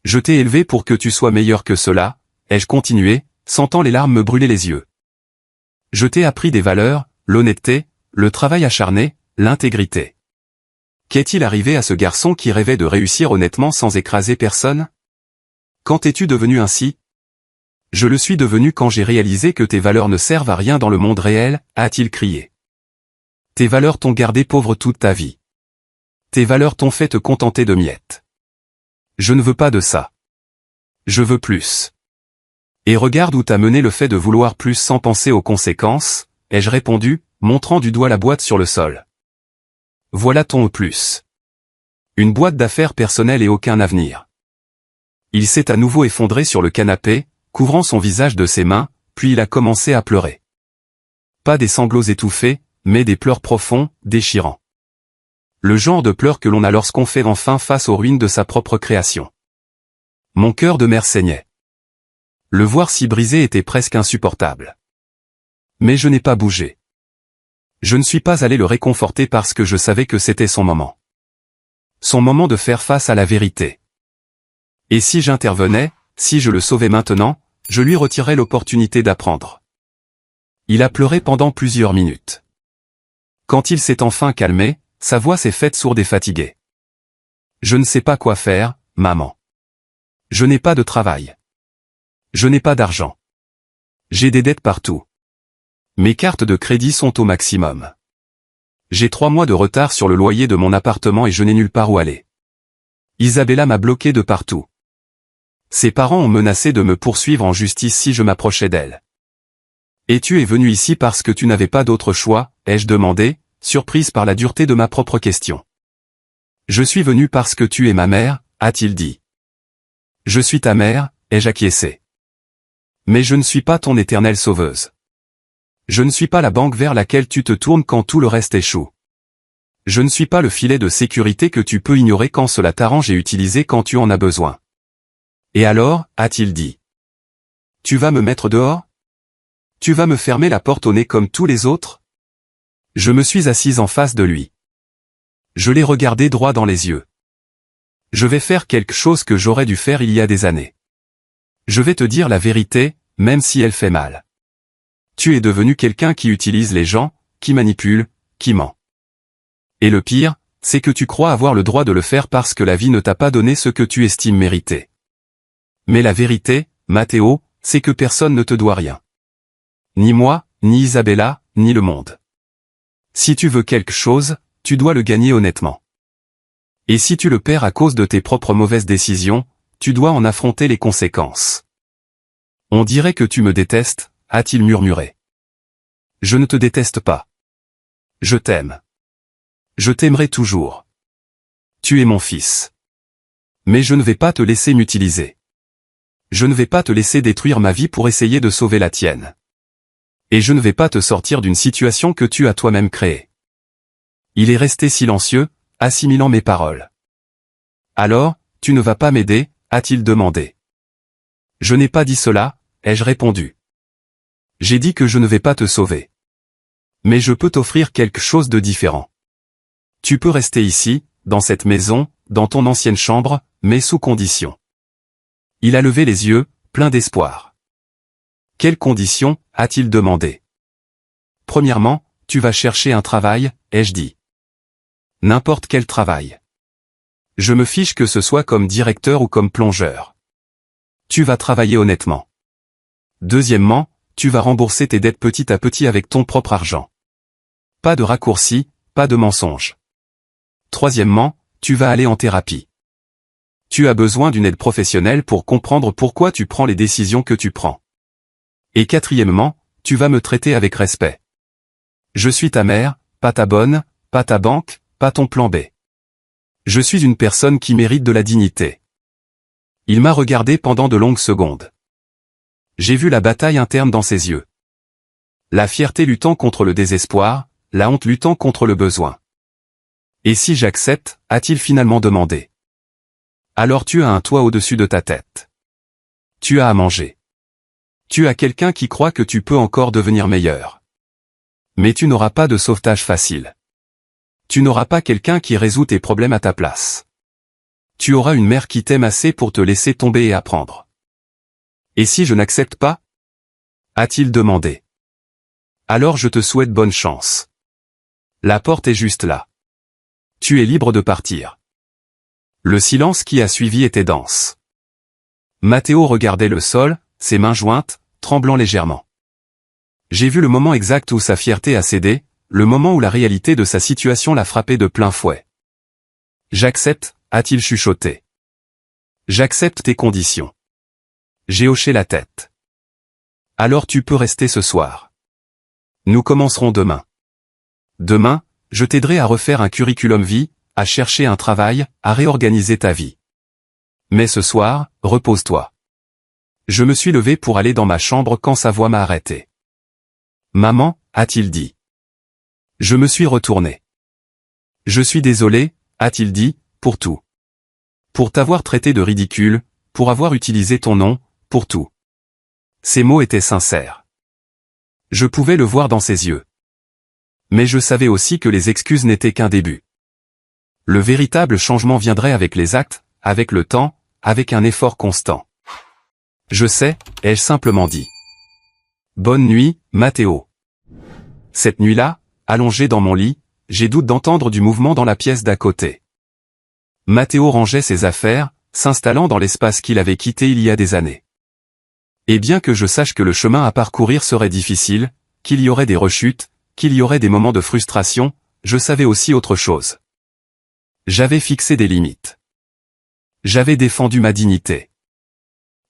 Je t'ai élevé pour que tu sois meilleur que cela, ai-je continué, sentant les larmes me brûler les yeux. Je t'ai appris des valeurs, l'honnêteté, le travail acharné, l'intégrité. Qu'est-il arrivé à ce garçon qui rêvait de réussir honnêtement sans écraser personne? Quand es-tu devenu ainsi? Je le suis devenu quand j'ai réalisé que tes valeurs ne servent à rien dans le monde réel, a-t-il crié. Tes valeurs t'ont gardé pauvre toute ta vie. Tes valeurs t'ont fait te contenter de miettes. Je ne veux pas de ça. Je veux plus. Et regarde où t'a mené le fait de vouloir plus sans penser aux conséquences, ai-je répondu, montrant du doigt la boîte sur le sol. Voilà ton plus. Une boîte d'affaires personnelles et aucun avenir. Il s'est à nouveau effondré sur le canapé, couvrant son visage de ses mains, puis il a commencé à pleurer. Pas des sanglots étouffés, mais des pleurs profonds, déchirants. Le genre de pleurs que l'on a lorsqu'on fait enfin face aux ruines de sa propre création. Mon cœur de mère saignait. Le voir si brisé était presque insupportable. Mais je n'ai pas bougé. Je ne suis pas allé le réconforter parce que je savais que c'était son moment. Son moment de faire face à la vérité. Et si j'intervenais, si je le sauvais maintenant, je lui retirais l'opportunité d'apprendre. Il a pleuré pendant plusieurs minutes. Quand il s'est enfin calmé, sa voix s'est faite sourde et fatiguée. Je ne sais pas quoi faire, maman. Je n'ai pas de travail. Je n'ai pas d'argent. J'ai des dettes partout. Mes cartes de crédit sont au maximum. J'ai 3 mois de retard sur le loyer de mon appartement et je n'ai nulle part où aller. Isabella m'a bloqué de partout. Ses parents ont menacé de me poursuivre en justice si je m'approchais d'elle. Et tu es venu ici parce que tu n'avais pas d'autre choix, ai-je demandé, surprise par la dureté de ma propre question. Je suis venu parce que tu es ma mère, a-t-il dit. Je suis ta mère, ai-je acquiescé. Mais je ne suis pas ton éternelle sauveuse. Je ne suis pas la banque vers laquelle tu te tournes quand tout le reste échoue. Je ne suis pas le filet de sécurité que tu peux ignorer quand cela t'arrange et utiliser quand tu en as besoin. Et alors, a-t-il dit. Tu vas me mettre dehors? Tu vas me fermer la porte au nez comme tous les autres? Je me suis assise en face de lui. Je l'ai regardé droit dans les yeux. Je vais faire quelque chose que j'aurais dû faire il y a des années. Je vais te dire la vérité, même si elle fait mal. Tu es devenu quelqu'un qui utilise les gens, qui manipule, qui ment. Et le pire, c'est que tu crois avoir le droit de le faire parce que la vie ne t'a pas donné ce que tu estimes mériter. Mais la vérité, Matteo, c'est que personne ne te doit rien. Ni moi, ni Isabella, ni le monde. Si tu veux quelque chose, tu dois le gagner honnêtement. Et si tu le perds à cause de tes propres mauvaises décisions, tu dois en affronter les conséquences. On dirait que tu me détestes, a-t-il murmuré. Je ne te déteste pas. Je t'aime. Je t'aimerai toujours. Tu es mon fils. Mais je ne vais pas te laisser m'utiliser. Je ne vais pas te laisser détruire ma vie pour essayer de sauver la tienne. Et je ne vais pas te sortir d'une situation que tu as toi-même créée. Il est resté silencieux, assimilant mes paroles. Alors, tu ne vas pas m'aider, a-t-il demandé. Je n'ai pas dit cela, ai-je répondu. J'ai dit que je ne vais pas te sauver. Mais je peux t'offrir quelque chose de différent. Tu peux rester ici, dans cette maison, dans ton ancienne chambre, mais sous condition. Il a levé les yeux, plein d'espoir. Quelles conditions, a-t-il demandé. Premièrement, tu vas chercher un travail, ai-je dit. N'importe quel travail. Je me fiche que ce soit comme directeur ou comme plongeur. Tu vas travailler honnêtement. Deuxièmement, tu vas rembourser tes dettes petit à petit avec ton propre argent. Pas de raccourcis, pas de mensonges. Troisièmement, tu vas aller en thérapie. Tu as besoin d'une aide professionnelle pour comprendre pourquoi tu prends les décisions que tu prends. Et quatrièmement, tu vas me traiter avec respect. Je suis ta mère, pas ta bonne, pas ta banque, pas ton plan B. Je suis une personne qui mérite de la dignité. Il m'a regardé pendant de longues secondes. J'ai vu la bataille interne dans ses yeux. La fierté luttant contre le désespoir, la honte luttant contre le besoin. Et si j'accepte, a-t-il finalement demandé. Alors tu as un toit au-dessus de ta tête. Tu as à manger. Tu as quelqu'un qui croit que tu peux encore devenir meilleur. Mais tu n'auras pas de sauvetage facile. Tu n'auras pas quelqu'un qui résout tes problèmes à ta place. Tu auras une mère qui t'aime assez pour te laisser tomber et apprendre. Et si je n'accepte pas? A-t-il demandé. Alors je te souhaite bonne chance. La porte est juste là. Tu es libre de partir. Le silence qui a suivi était dense. Matteo regardait le sol, ses mains jointes, tremblant légèrement. J'ai vu le moment exact où sa fierté a cédé, le moment où la réalité de sa situation l'a frappé de plein fouet. J'accepte, a-t-il chuchoté. J'accepte tes conditions. J'ai hoché la tête. Alors tu peux rester ce soir. Nous commencerons demain. Demain, je t'aiderai à refaire un curriculum vie, à chercher un travail, à réorganiser ta vie. Mais ce soir, repose-toi. Je me suis levé pour aller dans ma chambre quand sa voix m'a arrêté. Maman, a-t-il dit. Je me suis retourné. Je suis désolé, a-t-il dit, pour tout. Pour t'avoir traité de ridicule, pour avoir utilisé ton nom, pour tout. Ces mots étaient sincères. Je pouvais le voir dans ses yeux. Mais je savais aussi que les excuses n'étaient qu'un début. Le véritable changement viendrait avec les actes, avec le temps, avec un effort constant. Je sais, ai-je simplement dit. Bonne nuit, Matteo. Cette nuit-là, allongé dans mon lit, j'ai doute d'entendre du mouvement dans la pièce d'à côté. Matteo rangeait ses affaires, s'installant dans l'espace qu'il avait quitté il y a des années. Et bien que je sache que le chemin à parcourir serait difficile, qu'il y aurait des rechutes, qu'il y aurait des moments de frustration, je savais aussi autre chose. J'avais fixé des limites. J'avais défendu ma dignité.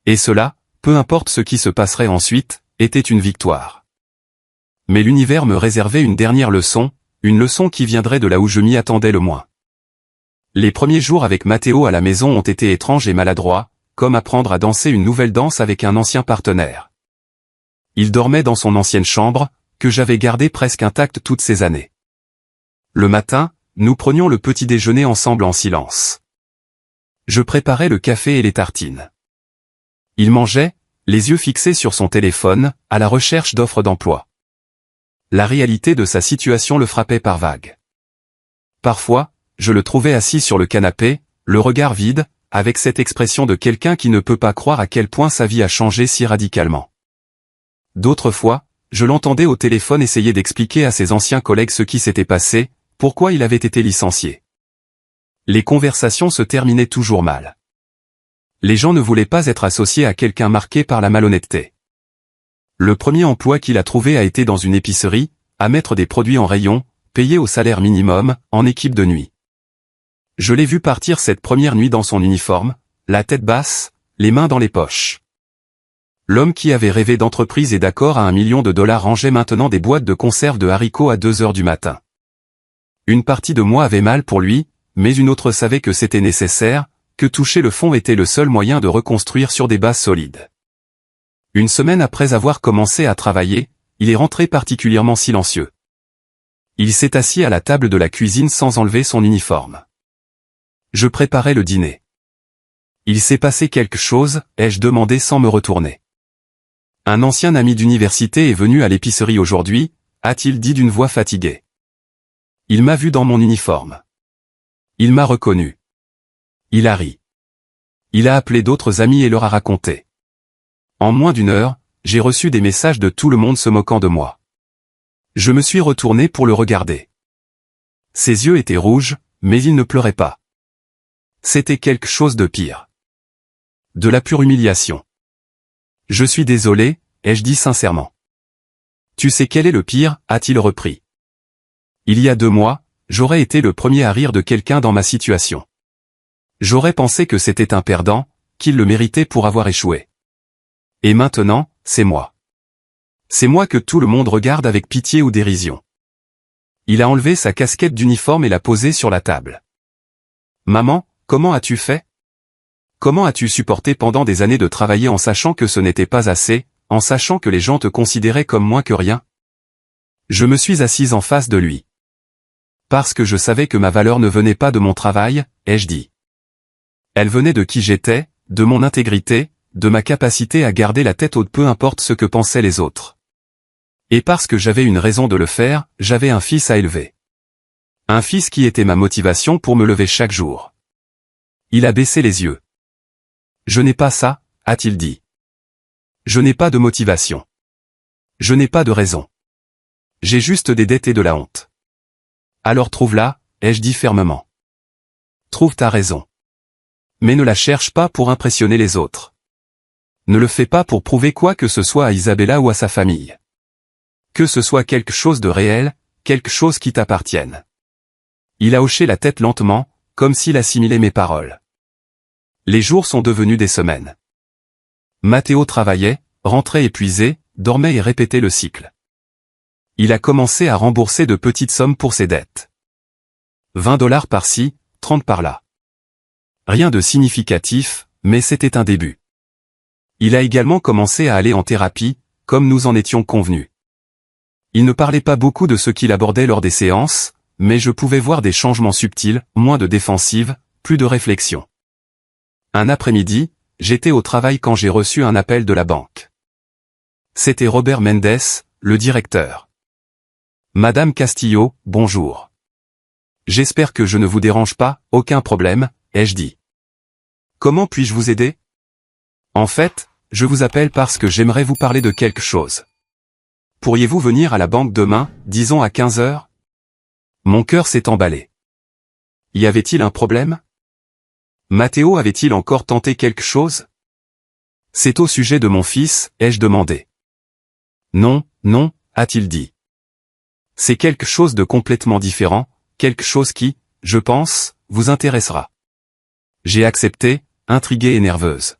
Et cela, peu importe ce qui se passerait ensuite, était une victoire. Mais l'univers me réservait une dernière leçon, une leçon qui viendrait de là où je m'y attendais le moins. Les premiers jours avec Matteo à la maison ont été étranges et maladroits, comme apprendre à danser une nouvelle danse avec un ancien partenaire. Il dormait dans son ancienne chambre, que j'avais gardée presque intacte toutes ces années. Le matin, nous prenions le petit déjeuner ensemble en silence. Je préparais le café et les tartines. Il mangeait, les yeux fixés sur son téléphone, à la recherche d'offres d'emploi. La réalité de sa situation le frappait par vagues. Parfois, je le trouvais assis sur le canapé, le regard vide, avec cette expression de quelqu'un qui ne peut pas croire à quel point sa vie a changé si radicalement. D'autres fois, je l'entendais au téléphone essayer d'expliquer à ses anciens collègues ce qui s'était passé, pourquoi il avait été licencié. Les conversations se terminaient toujours mal. Les gens ne voulaient pas être associés à quelqu'un marqué par la malhonnêteté. Le premier emploi qu'il a trouvé a été dans une épicerie, à mettre des produits en rayon, payé au salaire minimum, en équipe de nuit. Je l'ai vu partir cette première nuit dans son uniforme, la tête basse, les mains dans les poches. L'homme qui avait rêvé d'entreprise et d'accord à $1 million rangeait maintenant des boîtes de conserve de haricots à 2 heures du matin. Une partie de moi avait mal pour lui, mais une autre savait que c'était nécessaire, que toucher le fond était le seul moyen de reconstruire sur des bases solides. Une semaine après avoir commencé à travailler, il est rentré particulièrement silencieux. Il s'est assis à la table de la cuisine sans enlever son uniforme. Je préparais le dîner. Il s'est passé quelque chose, ai-je demandé sans me retourner. Un ancien ami d'université est venu à l'épicerie aujourd'hui, a-t-il dit d'une voix fatiguée. Il m'a vu dans mon uniforme. Il m'a reconnu. Il a ri. Il a appelé d'autres amis et leur a raconté. En moins d'1 heure, j'ai reçu des messages de tout le monde se moquant de moi. Je me suis retourné pour le regarder. Ses yeux étaient rouges, mais il ne pleurait pas. C'était quelque chose de pire. De la pure humiliation. Je suis désolé, ai-je dit sincèrement. Tu sais quel est le pire, a-t-il repris. Il y a 2 mois, j'aurais été le premier à rire de quelqu'un dans ma situation. J'aurais pensé que c'était un perdant, qu'il le méritait pour avoir échoué. Et maintenant, c'est moi. C'est moi que tout le monde regarde avec pitié ou dérision. Il a enlevé sa casquette d'uniforme et l'a posée sur la table. Maman, comment as-tu fait? Comment as-tu supporté pendant des années de travailler en sachant que ce n'était pas assez, en sachant que les gens te considéraient comme moins que rien? Je me suis assise en face de lui. Parce que je savais que ma valeur ne venait pas de mon travail, ai-je dit. Elle venait de qui j'étais, de mon intégrité, de ma capacité à garder la tête haute peu importe ce que pensaient les autres. Et parce que j'avais une raison de le faire, j'avais un fils à élever. Un fils qui était ma motivation pour me lever chaque jour. Il a baissé les yeux. Je n'ai pas ça, a-t-il dit. Je n'ai pas de motivation. Je n'ai pas de raison. J'ai juste des dettes et de la honte. Alors trouve-la, ai-je dit fermement. Trouve ta raison. Mais ne la cherche pas pour impressionner les autres. Ne le fais pas pour prouver quoi que ce soit à Isabella ou à sa famille. Que ce soit quelque chose de réel, quelque chose qui t'appartienne. Il a hoché la tête lentement, comme s'il assimilait mes paroles. Les jours sont devenus des semaines. Matteo travaillait, rentrait épuisé, dormait et répétait le cycle. Il a commencé à rembourser de petites sommes pour ses dettes. $20 par-ci, 30 par-là. Rien de significatif, mais c'était un début. Il a également commencé à aller en thérapie, comme nous en étions convenus. Il ne parlait pas beaucoup de ce qu'il abordait lors des séances, mais je pouvais voir des changements subtils, moins de défensive, plus de réflexion. Un après-midi, j'étais au travail quand j'ai reçu un appel de la banque. C'était Robert Mendes, le directeur. Madame Castillo, bonjour. J'espère que je ne vous dérange pas, aucun problème, ai-je dit. Comment puis-je vous aider? En fait, je vous appelle parce que j'aimerais vous parler de quelque chose. Pourriez-vous venir à la banque demain, disons à 15 heures? Mon cœur s'est emballé. Y avait-il un problème? Matteo avait-il encore tenté quelque chose? C'est au sujet de mon fils, ai-je demandé. Non, non, a-t-il dit. C'est quelque chose de complètement différent, quelque chose qui, je pense, vous intéressera. J'ai accepté, intriguée et nerveuse.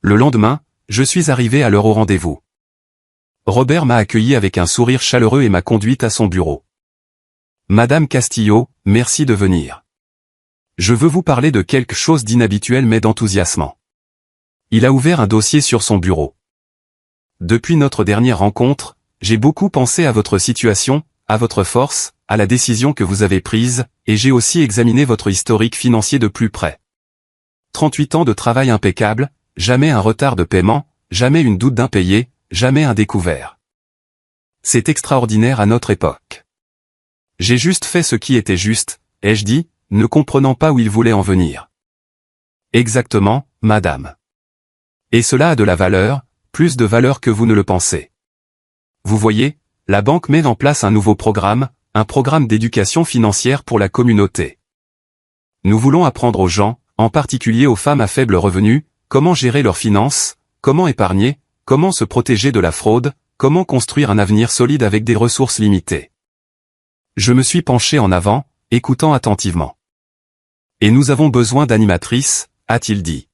Le lendemain, je suis arrivé à l'heure au rendez-vous. Robert m'a accueilli avec un sourire chaleureux et m'a conduite à son bureau. Madame Castillo, merci de venir. Je veux vous parler de quelque chose d'inhabituel mais d'enthousiasmant. Il a ouvert un dossier sur son bureau. Depuis notre dernière rencontre, j'ai beaucoup pensé à votre situation, à votre force, à la décision que vous avez prise, et j'ai aussi examiné votre historique financier de plus près. 38 ans de travail impeccable, jamais un retard de paiement, jamais une doute d'impayé, jamais un découvert. C'est extraordinaire à notre époque. J'ai juste fait ce qui était juste, ai-je dit, ne comprenant pas où il voulait en venir. Exactement, madame. Et cela a de la valeur, plus de valeur que vous ne le pensez. Vous voyez, la banque met en place un nouveau programme, un programme d'éducation financière pour la communauté. Nous voulons apprendre aux gens, en particulier aux femmes à faible revenu, comment gérer leurs finances, comment épargner, comment se protéger de la fraude, comment construire un avenir solide avec des ressources limitées. Je me suis penché en avant, écoutant attentivement. Et nous avons besoin d'animatrices, a-t-il dit.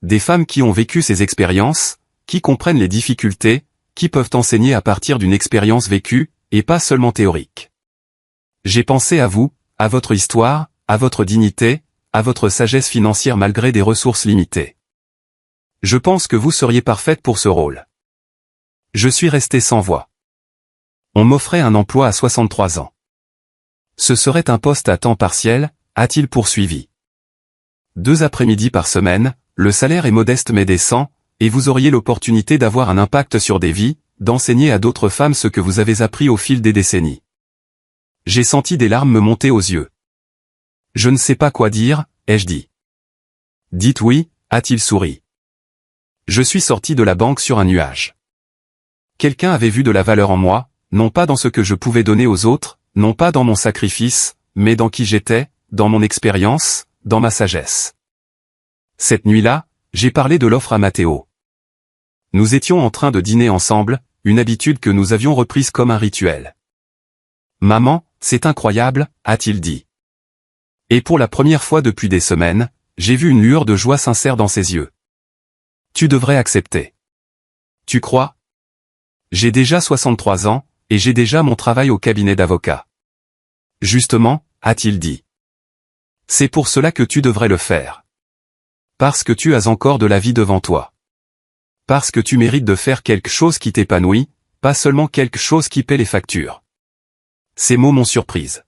Des femmes qui ont vécu ces expériences, qui comprennent les difficultés, qui peuvent enseigner à partir d'une expérience vécue, et pas seulement théorique. J'ai pensé à vous, à votre histoire, à votre dignité, à votre sagesse financière malgré des ressources limitées. Je pense que vous seriez parfaite pour ce rôle. Je suis resté sans voix. On m'offrait un emploi à 63 ans. Ce serait un poste à temps partiel, a-t-il poursuivi. 2 après-midi par semaine, le salaire est modeste mais décent, et vous auriez l'opportunité d'avoir un impact sur des vies, d'enseigner à d'autres femmes ce que vous avez appris au fil des décennies. J'ai senti des larmes me monter aux yeux. Je ne sais pas quoi dire, ai-je dit. Dites oui, a-t-il souri. Je suis sorti de la banque sur un nuage. Quelqu'un avait vu de la valeur en moi, non pas dans ce que je pouvais donner aux autres, non pas dans mon sacrifice, mais dans qui j'étais, dans mon expérience, dans ma sagesse. Cette nuit-là, j'ai parlé de l'offre à Matteo. Nous étions en train de dîner ensemble, une habitude que nous avions reprise comme un rituel. Maman, c'est incroyable, a-t-il dit. Et pour la première fois depuis des semaines, j'ai vu une lueur de joie sincère dans ses yeux. Tu devrais accepter. Tu crois? J'ai déjà 63 ans, et j'ai déjà mon travail au cabinet d'avocat. Justement, a-t-il dit. C'est pour cela que tu devrais le faire. Parce que tu as encore de la vie devant toi. Parce que tu mérites de faire quelque chose qui t'épanouit, pas seulement quelque chose qui paie les factures. Ces mots m'ont surprise.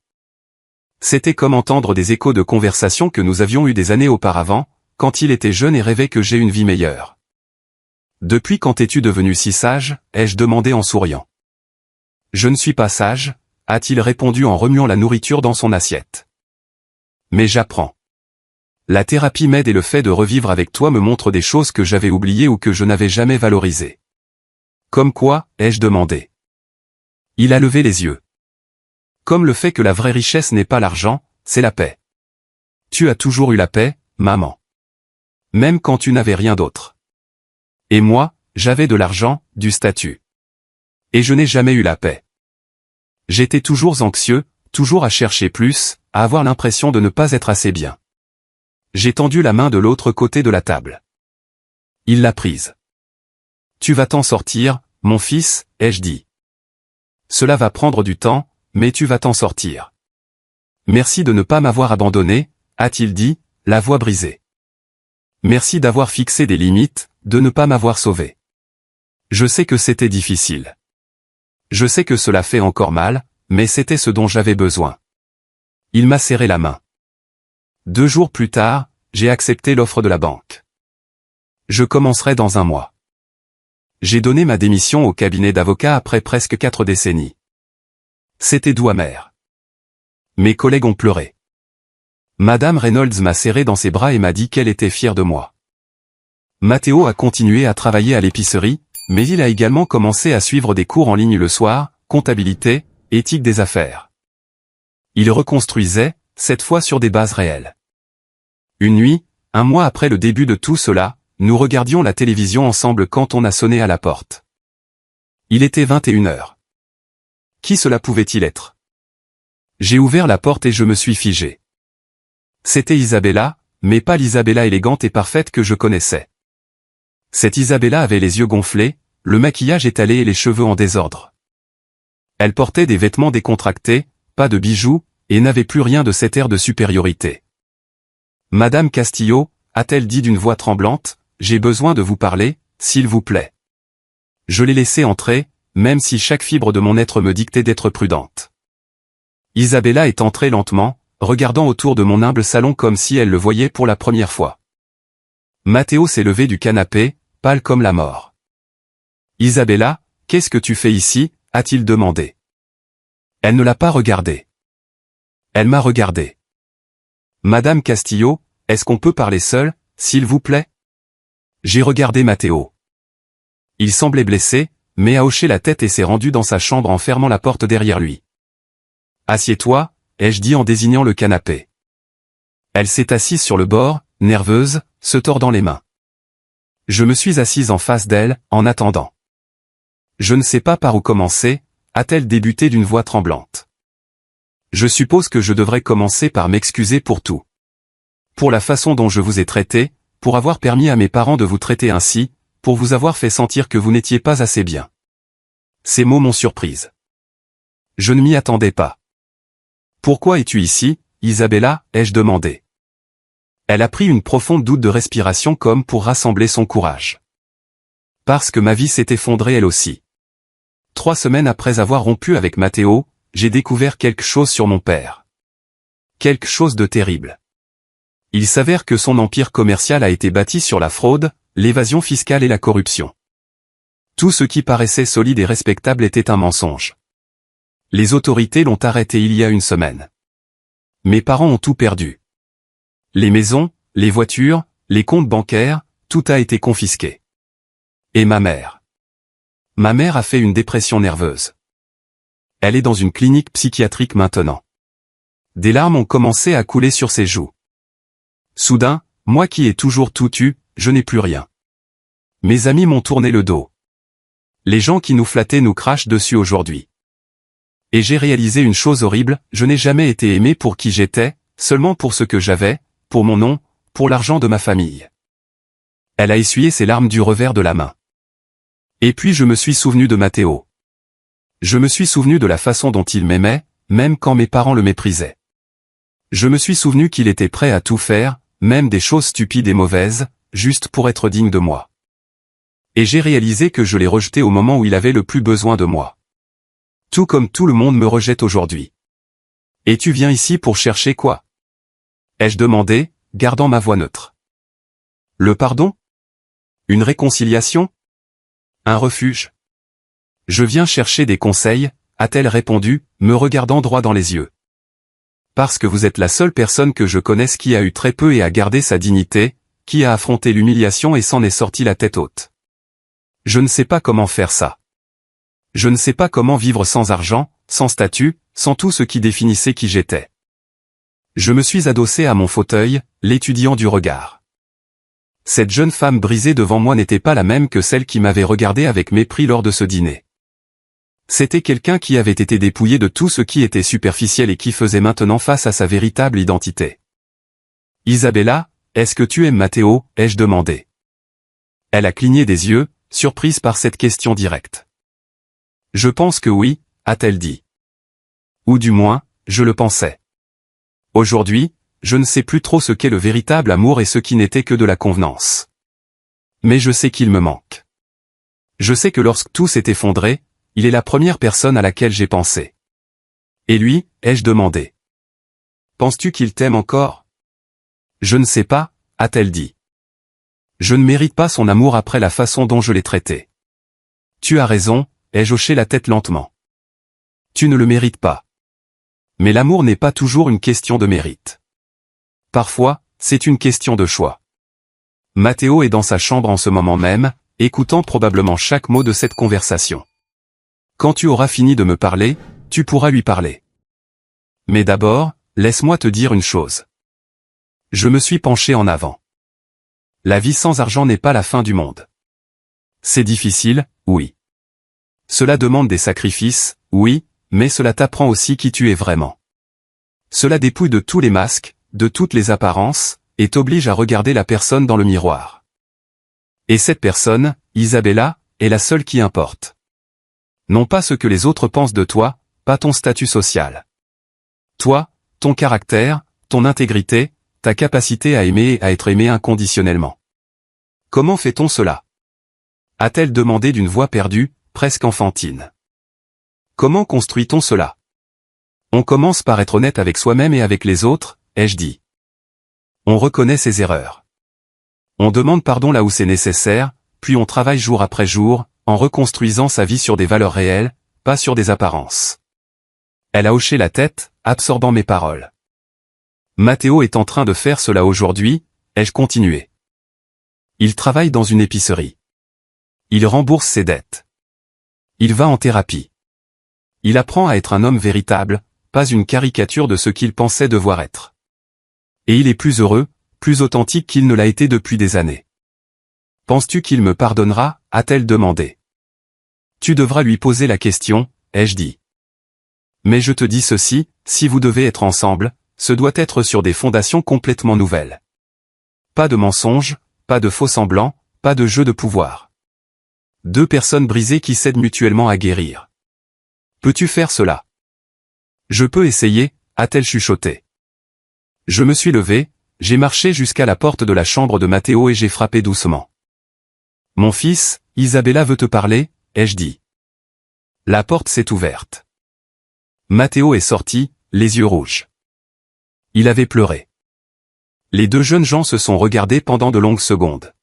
C'était comme entendre des échos de conversations que nous avions eues des années auparavant, quand il était jeune et rêvait que j'ai une vie meilleure. Depuis quand es-tu devenu si sage, ai-je demandé en souriant. Je ne suis pas sage, a-t-il répondu en remuant la nourriture dans son assiette. Mais j'apprends. La thérapie m'aide et le fait de revivre avec toi me montre des choses que j'avais oubliées ou que je n'avais jamais valorisées. Comme quoi, ai-je demandé. Il a levé les yeux. Comme le fait que la vraie richesse n'est pas l'argent, c'est la paix. Tu as toujours eu la paix, maman. Même quand tu n'avais rien d'autre. Et moi, j'avais de l'argent, du statut. Et je n'ai jamais eu la paix. J'étais toujours anxieux, toujours à chercher plus, à avoir l'impression de ne pas être assez bien. J'ai tendu la main de l'autre côté de la table. Il l'a prise. Tu vas t'en sortir, mon fils, ai-je dit. Cela va prendre du temps, mais tu vas t'en sortir. Merci de ne pas m'avoir abandonné, a-t-il dit, la voix brisée. Merci d'avoir fixé des limites, de ne pas m'avoir sauvé. Je sais que c'était difficile. Je sais que cela fait encore mal, mais c'était ce dont j'avais besoin. Il m'a serré la main. 2 jours plus tard, j'ai accepté l'offre de la banque. Je commencerai dans 1 mois. J'ai donné ma démission au cabinet d'avocat après presque 4 décennies. C'était doux amer. Mes collègues ont pleuré. Madame Reynolds m'a serré dans ses bras et m'a dit qu'elle était fière de moi. Matteo a continué à travailler à l'épicerie, mais il a également commencé à suivre des cours en ligne le soir, comptabilité, éthique des affaires. Il reconstruisait, cette fois sur des bases réelles. Une nuit, un mois après le début de tout cela, nous regardions la télévision ensemble quand on a sonné à la porte. Il était 21h. Qui cela pouvait-il être? J'ai ouvert la porte et je me suis figé. C'était Isabella, mais pas l'Isabella élégante et parfaite que je connaissais. Cette Isabella avait les yeux gonflés, le maquillage étalé et les cheveux en désordre. Elle portait des vêtements décontractés, pas de bijoux, et n'avait plus rien de cet air de supériorité. « Madame Castillo » a-t-elle dit d'une voix tremblante, « j'ai besoin de vous parler, s'il vous plaît. » Je l'ai laissée entrer, même si chaque fibre de mon être me dictait d'être prudente. Isabella est entrée lentement, regardant autour de mon humble salon comme si elle le voyait pour la première fois. Matteo s'est levé du canapé, pâle comme la mort. « Isabella, qu'est-ce que tu fais ici ?» a-t-il demandé. Elle ne l'a pas regardé. Elle m'a regardé. « Madame Castillo, est-ce qu'on peut parler seul, s'il vous plaît ?» J'ai regardé Matteo. Il semblait blessé, mais a hoché la tête et s'est rendu dans sa chambre en fermant la porte derrière lui. « Assieds-toi » ai-je dit en désignant le canapé. Elle s'est assise sur le bord, nerveuse, se tordant les mains. Je me suis assise en face d'elle, en attendant. « Je ne sais pas par où commencer » a-t-elle débuté d'une voix tremblante. Je suppose que je devrais commencer par m'excuser pour tout. Pour la façon dont je vous ai traité, pour avoir permis à mes parents de vous traiter ainsi, pour vous avoir fait sentir que vous n'étiez pas assez bien. Ces mots m'ont surprise. Je ne m'y attendais pas. « Pourquoi es-tu ici, Isabella » ai-je demandé. Elle a pris une profonde goutte de respiration comme pour rassembler son courage. Parce que ma vie s'est effondrée elle aussi. 3 semaines après avoir rompu avec Matteo, j'ai découvert quelque chose sur mon père. Quelque chose de terrible. Il s'avère que son empire commercial a été bâti sur la fraude, l'évasion fiscale et la corruption. Tout ce qui paraissait solide et respectable était un mensonge. Les autorités l'ont arrêté il y a une semaine. Mes parents ont tout perdu. Les maisons, les voitures, les comptes bancaires, tout a été confisqué. Et ma mère. Ma mère a fait une dépression nerveuse. Elle est dans une clinique psychiatrique maintenant. Des larmes ont commencé à couler sur ses joues. Soudain, moi qui ai toujours tout eu, je n'ai plus rien. Mes amis m'ont tourné le dos. Les gens qui nous flattaient nous crachent dessus aujourd'hui. Et j'ai réalisé une chose horrible, je n'ai jamais été aimé pour qui j'étais, seulement pour ce que j'avais, pour mon nom, pour l'argent de ma famille. Elle a essuyé ses larmes du revers de la main. Et puis je me suis souvenu de Matteo. Je me suis souvenu de la façon dont il m'aimait, même quand mes parents le méprisaient. Je me suis souvenu qu'il était prêt à tout faire, même des choses stupides et mauvaises, juste pour être digne de moi. Et j'ai réalisé que je l'ai rejeté au moment où il avait le plus besoin de moi. Tout comme tout le monde me rejette aujourd'hui. Et tu viens ici pour chercher quoi? Ai-je demandé, gardant ma voix neutre. Le pardon? Une réconciliation? Un refuge? Je viens chercher des conseils, a-t-elle répondu, me regardant droit dans les yeux. Parce que vous êtes la seule personne que je connaisse qui a eu très peu et a gardé sa dignité, qui a affronté l'humiliation et s'en est sorti la tête haute. Je ne sais pas comment faire ça. Je ne sais pas comment vivre sans argent, sans statut, sans tout ce qui définissait qui j'étais. Je me suis adossé à mon fauteuil, l'étudiant du regard. Cette jeune femme brisée devant moi n'était pas la même que celle qui m'avait regardé avec mépris lors de ce dîner. C'était quelqu'un qui avait été dépouillé de tout ce qui était superficiel et qui faisait maintenant face à sa véritable identité. « Isabella, est-ce que tu aimes Matteo » ai-je demandé. Elle a cligné des yeux, surprise par cette question directe. « Je pense que oui » a-t-elle dit. Ou du moins, je le pensais. Aujourd'hui, je ne sais plus trop ce qu'est le véritable amour et ce qui n'était que de la convenance. Mais je sais qu'il me manque. Je sais que lorsque tout s'est effondré, il est la première personne à laquelle j'ai pensé. Et lui, ai-je demandé. Penses-tu qu'il t'aime encore? Je ne sais pas, a-t-elle dit. Je ne mérite pas son amour après la façon dont je l'ai traité. Tu as raison, ai-je hoché la tête lentement. Tu ne le mérites pas. Mais l'amour n'est pas toujours une question de mérite. Parfois, c'est une question de choix. Matteo est dans sa chambre en ce moment même, écoutant probablement chaque mot de cette conversation. Quand tu auras fini de me parler, tu pourras lui parler. Mais d'abord, laisse-moi te dire une chose. Je me suis penché en avant. La vie sans argent n'est pas la fin du monde. C'est difficile, oui. Cela demande des sacrifices, oui, mais cela t'apprend aussi qui tu es vraiment. Cela dépouille de tous les masques, de toutes les apparences, et t'oblige à regarder la personne dans le miroir. Et cette personne, Isabella, est la seule qui importe. Non pas ce que les autres pensent de toi, pas ton statut social. Toi, ton caractère, ton intégrité, ta capacité à aimer et à être aimé inconditionnellement. Comment fait-on cela? A-t-elle demandé d'une voix perdue, presque enfantine. Comment construit-on cela? On commence par être honnête avec soi-même et avec les autres, ai-je dit. On reconnaît ses erreurs. On demande pardon là où c'est nécessaire, puis on travaille jour après jour, en reconstruisant sa vie sur des valeurs réelles, pas sur des apparences. Elle a hoché la tête, absorbant mes paroles. Matteo est en train de faire cela aujourd'hui, ai-je continué. Il travaille dans une épicerie. Il rembourse ses dettes. Il va en thérapie. Il apprend à être un homme véritable, pas une caricature de ce qu'il pensait devoir être. Et il est plus heureux, plus authentique qu'il ne l'a été depuis des années. Penses-tu qu'il me pardonnera, a-t-elle demandé. Tu devras lui poser la question, ai-je dit. Mais je te dis ceci, si vous devez être ensemble, ce doit être sur des fondations complètement nouvelles. Pas de mensonges, pas de faux semblants, pas de jeu de pouvoir. Deux personnes brisées qui s'aident mutuellement à guérir. Peux-tu faire cela? Je peux essayer, a-t-elle chuchoté. Je me suis levé, j'ai marché jusqu'à la porte de la chambre de Matteo et j'ai frappé doucement. Mon fils, Isabella veut te parler, ai-je dit. La porte s'est ouverte. Matteo est sorti, les yeux rouges. Il avait pleuré. Les deux jeunes gens se sont regardés pendant de longues secondes.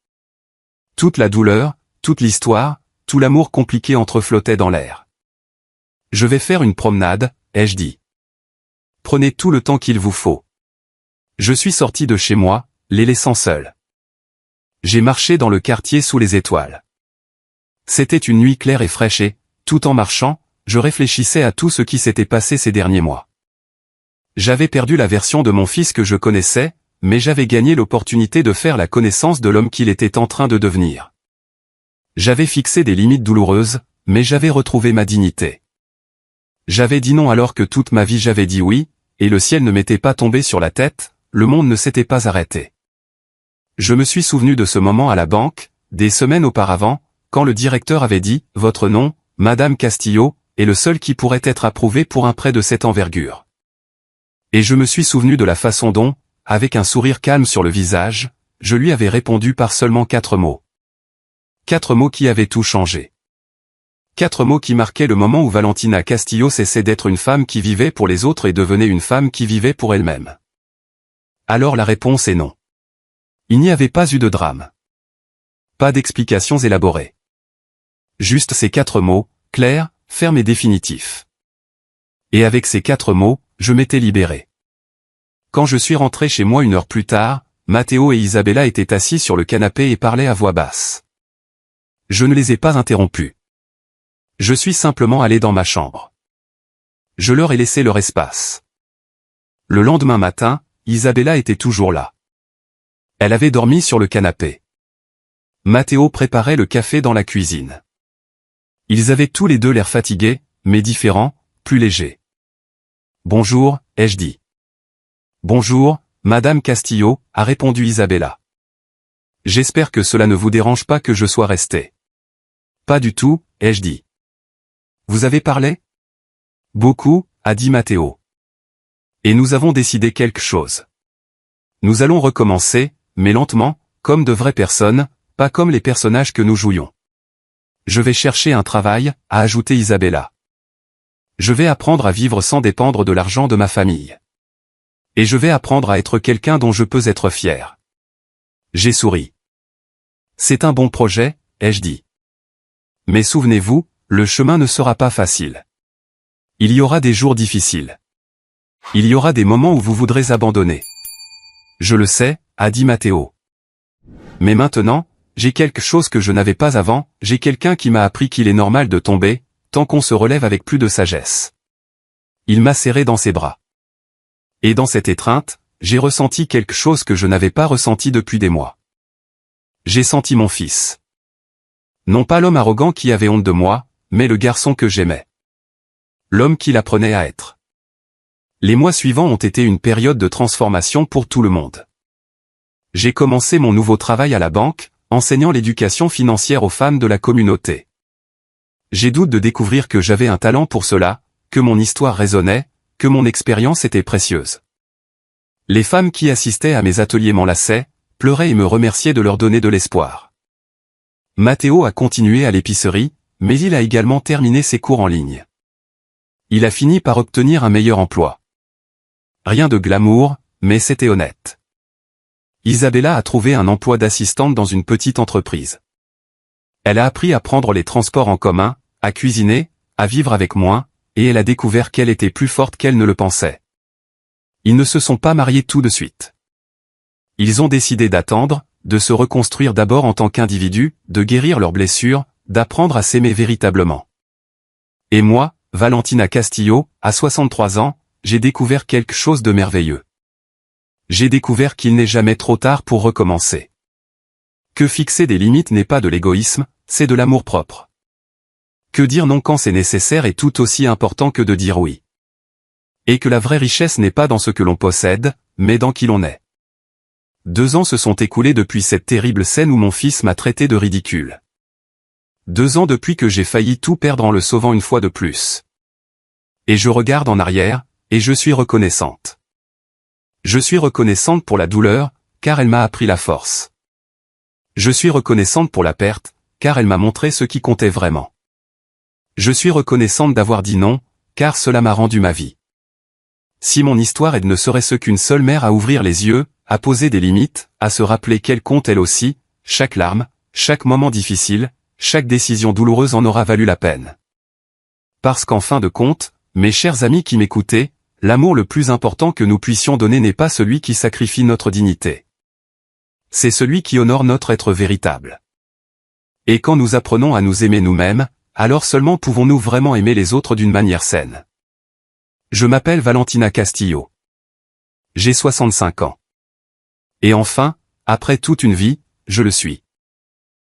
Toute la douleur, toute l'histoire, tout l'amour compliqué entreflottait dans l'air. Je vais faire une promenade, ai-je dit. Prenez tout le temps qu'il vous faut. Je suis sorti de chez moi, les laissant seuls. J'ai marché dans le quartier sous les étoiles. C'était une nuit claire et fraîche et, tout en marchant, je réfléchissais à tout ce qui s'était passé ces derniers mois. J'avais perdu la version de mon fils que je connaissais, mais j'avais gagné l'opportunité de faire la connaissance de l'homme qu'il était en train de devenir. J'avais fixé des limites douloureuses, mais j'avais retrouvé ma dignité. J'avais dit non alors que toute ma vie j'avais dit oui, et le ciel ne m'était pas tombé sur la tête, le monde ne s'était pas arrêté. Je me suis souvenu de ce moment à la banque, des semaines auparavant, quand le directeur avait dit « Votre nom, Madame Castillo, est le seul qui pourrait être approuvé pour un prêt de cette envergure. » Et je me suis souvenu de la façon dont, avec un sourire calme sur le visage, je lui avais répondu par seulement 4 mots. 4 mots qui avaient tout changé. 4 mots qui marquaient le moment où Valentina Castillo cessait d'être une femme qui vivait pour les autres et devenait une femme qui vivait pour elle-même. Alors la réponse est non. Il n'y avait pas eu de drame. Pas d'explications élaborées. Juste ces 4 mots, clairs, fermes et définitifs. Et avec ces 4 mots, je m'étais libéré. Quand je suis rentré chez moi 1 heure plus tard, Matteo et Isabella étaient assis sur le canapé et parlaient à voix basse. Je ne les ai pas interrompus. Je suis simplement allé dans ma chambre. Je leur ai laissé leur espace. Le lendemain matin, Isabella était toujours là. Elle avait dormi sur le canapé. Matteo préparait le café dans la cuisine. Ils avaient tous les deux l'air fatigués, mais différents, plus légers. « Bonjour », ai-je dit. « Bonjour, Madame Castillo », a répondu Isabella. « J'espère que cela ne vous dérange pas que je sois resté. »« Pas du tout », ai-je dit. « Vous avez parlé ?»« Beaucoup », a dit Matteo. « Et nous avons décidé quelque chose. Nous allons recommencer, mais lentement, comme de vraies personnes, pas comme les personnages que nous jouions. Je vais chercher un travail, a ajouté Isabella. Je vais apprendre à vivre sans dépendre de l'argent de ma famille. Et je vais apprendre à être quelqu'un dont je peux être fier. J'ai souri. C'est un bon projet, ai-je dit. Mais souvenez-vous, le chemin ne sera pas facile. Il y aura des jours difficiles. Il y aura des moments où vous voudrez abandonner. Je le sais, a dit Matteo. Mais maintenant, j'ai quelque chose que je n'avais pas avant, j'ai quelqu'un qui m'a appris qu'il est normal de tomber, tant qu'on se relève avec plus de sagesse. Il m'a serré dans ses bras. Et dans cette étreinte, j'ai ressenti quelque chose que je n'avais pas ressenti depuis des mois. J'ai senti mon fils. Non pas l'homme arrogant qui avait honte de moi, mais le garçon que j'aimais. L'homme qu'il apprenait à être. Les mois suivants ont été une période de transformation pour tout le monde. J'ai commencé mon nouveau travail à la banque, enseignant l'éducation financière aux femmes de la communauté. J'ai doute de découvrir que j'avais un talent pour cela, que mon histoire résonnait, que mon expérience était précieuse. Les femmes qui assistaient à mes ateliers m'enlaçaient, pleuraient et me remerciaient de leur donner de l'espoir. Matteo a continué à l'épicerie, mais il a également terminé ses cours en ligne. Il a fini par obtenir un meilleur emploi. Rien de glamour, mais c'était honnête. Isabella a trouvé un emploi d'assistante dans une petite entreprise. Elle a appris à prendre les transports en commun, à cuisiner, à vivre avec moins, et elle a découvert qu'elle était plus forte qu'elle ne le pensait. Ils ne se sont pas mariés tout de suite. Ils ont décidé d'attendre, de se reconstruire d'abord en tant qu'individus, de guérir leurs blessures, d'apprendre à s'aimer véritablement. Et moi, Valentina Castillo, à 63 ans, j'ai découvert quelque chose de merveilleux. J'ai découvert qu'il n'est jamais trop tard pour recommencer. Que fixer des limites n'est pas de l'égoïsme, c'est de l'amour-propre. Que dire non quand c'est nécessaire est tout aussi important que de dire oui. Et que la vraie richesse n'est pas dans ce que l'on possède, mais dans qui l'on est. 2 ans se sont écoulés depuis cette terrible scène où mon fils m'a traité de ridicule. 2 ans depuis que j'ai failli tout perdre en le sauvant une fois de plus. Et je regarde en arrière, et je suis reconnaissante. Je suis reconnaissante pour la douleur, car elle m'a appris la force. Je suis reconnaissante pour la perte, car elle m'a montré ce qui comptait vraiment. Je suis reconnaissante d'avoir dit non, car cela m'a rendu ma vie. Si mon histoire ne serait-ce qu'une seule mère à ouvrir les yeux, à poser des limites, à se rappeler qu'elle compte elle aussi, chaque larme, chaque moment difficile, chaque décision douloureuse en aura valu la peine. Parce qu'en fin de compte, mes chers amis qui m'écoutez, l'amour le plus important que nous puissions donner n'est pas celui qui sacrifie notre dignité. C'est celui qui honore notre être véritable. Et quand nous apprenons à nous aimer nous-mêmes, alors seulement pouvons-nous vraiment aimer les autres d'une manière saine. Je m'appelle Valentina Castillo. J'ai 65 ans. Et enfin, après toute une vie, je le suis.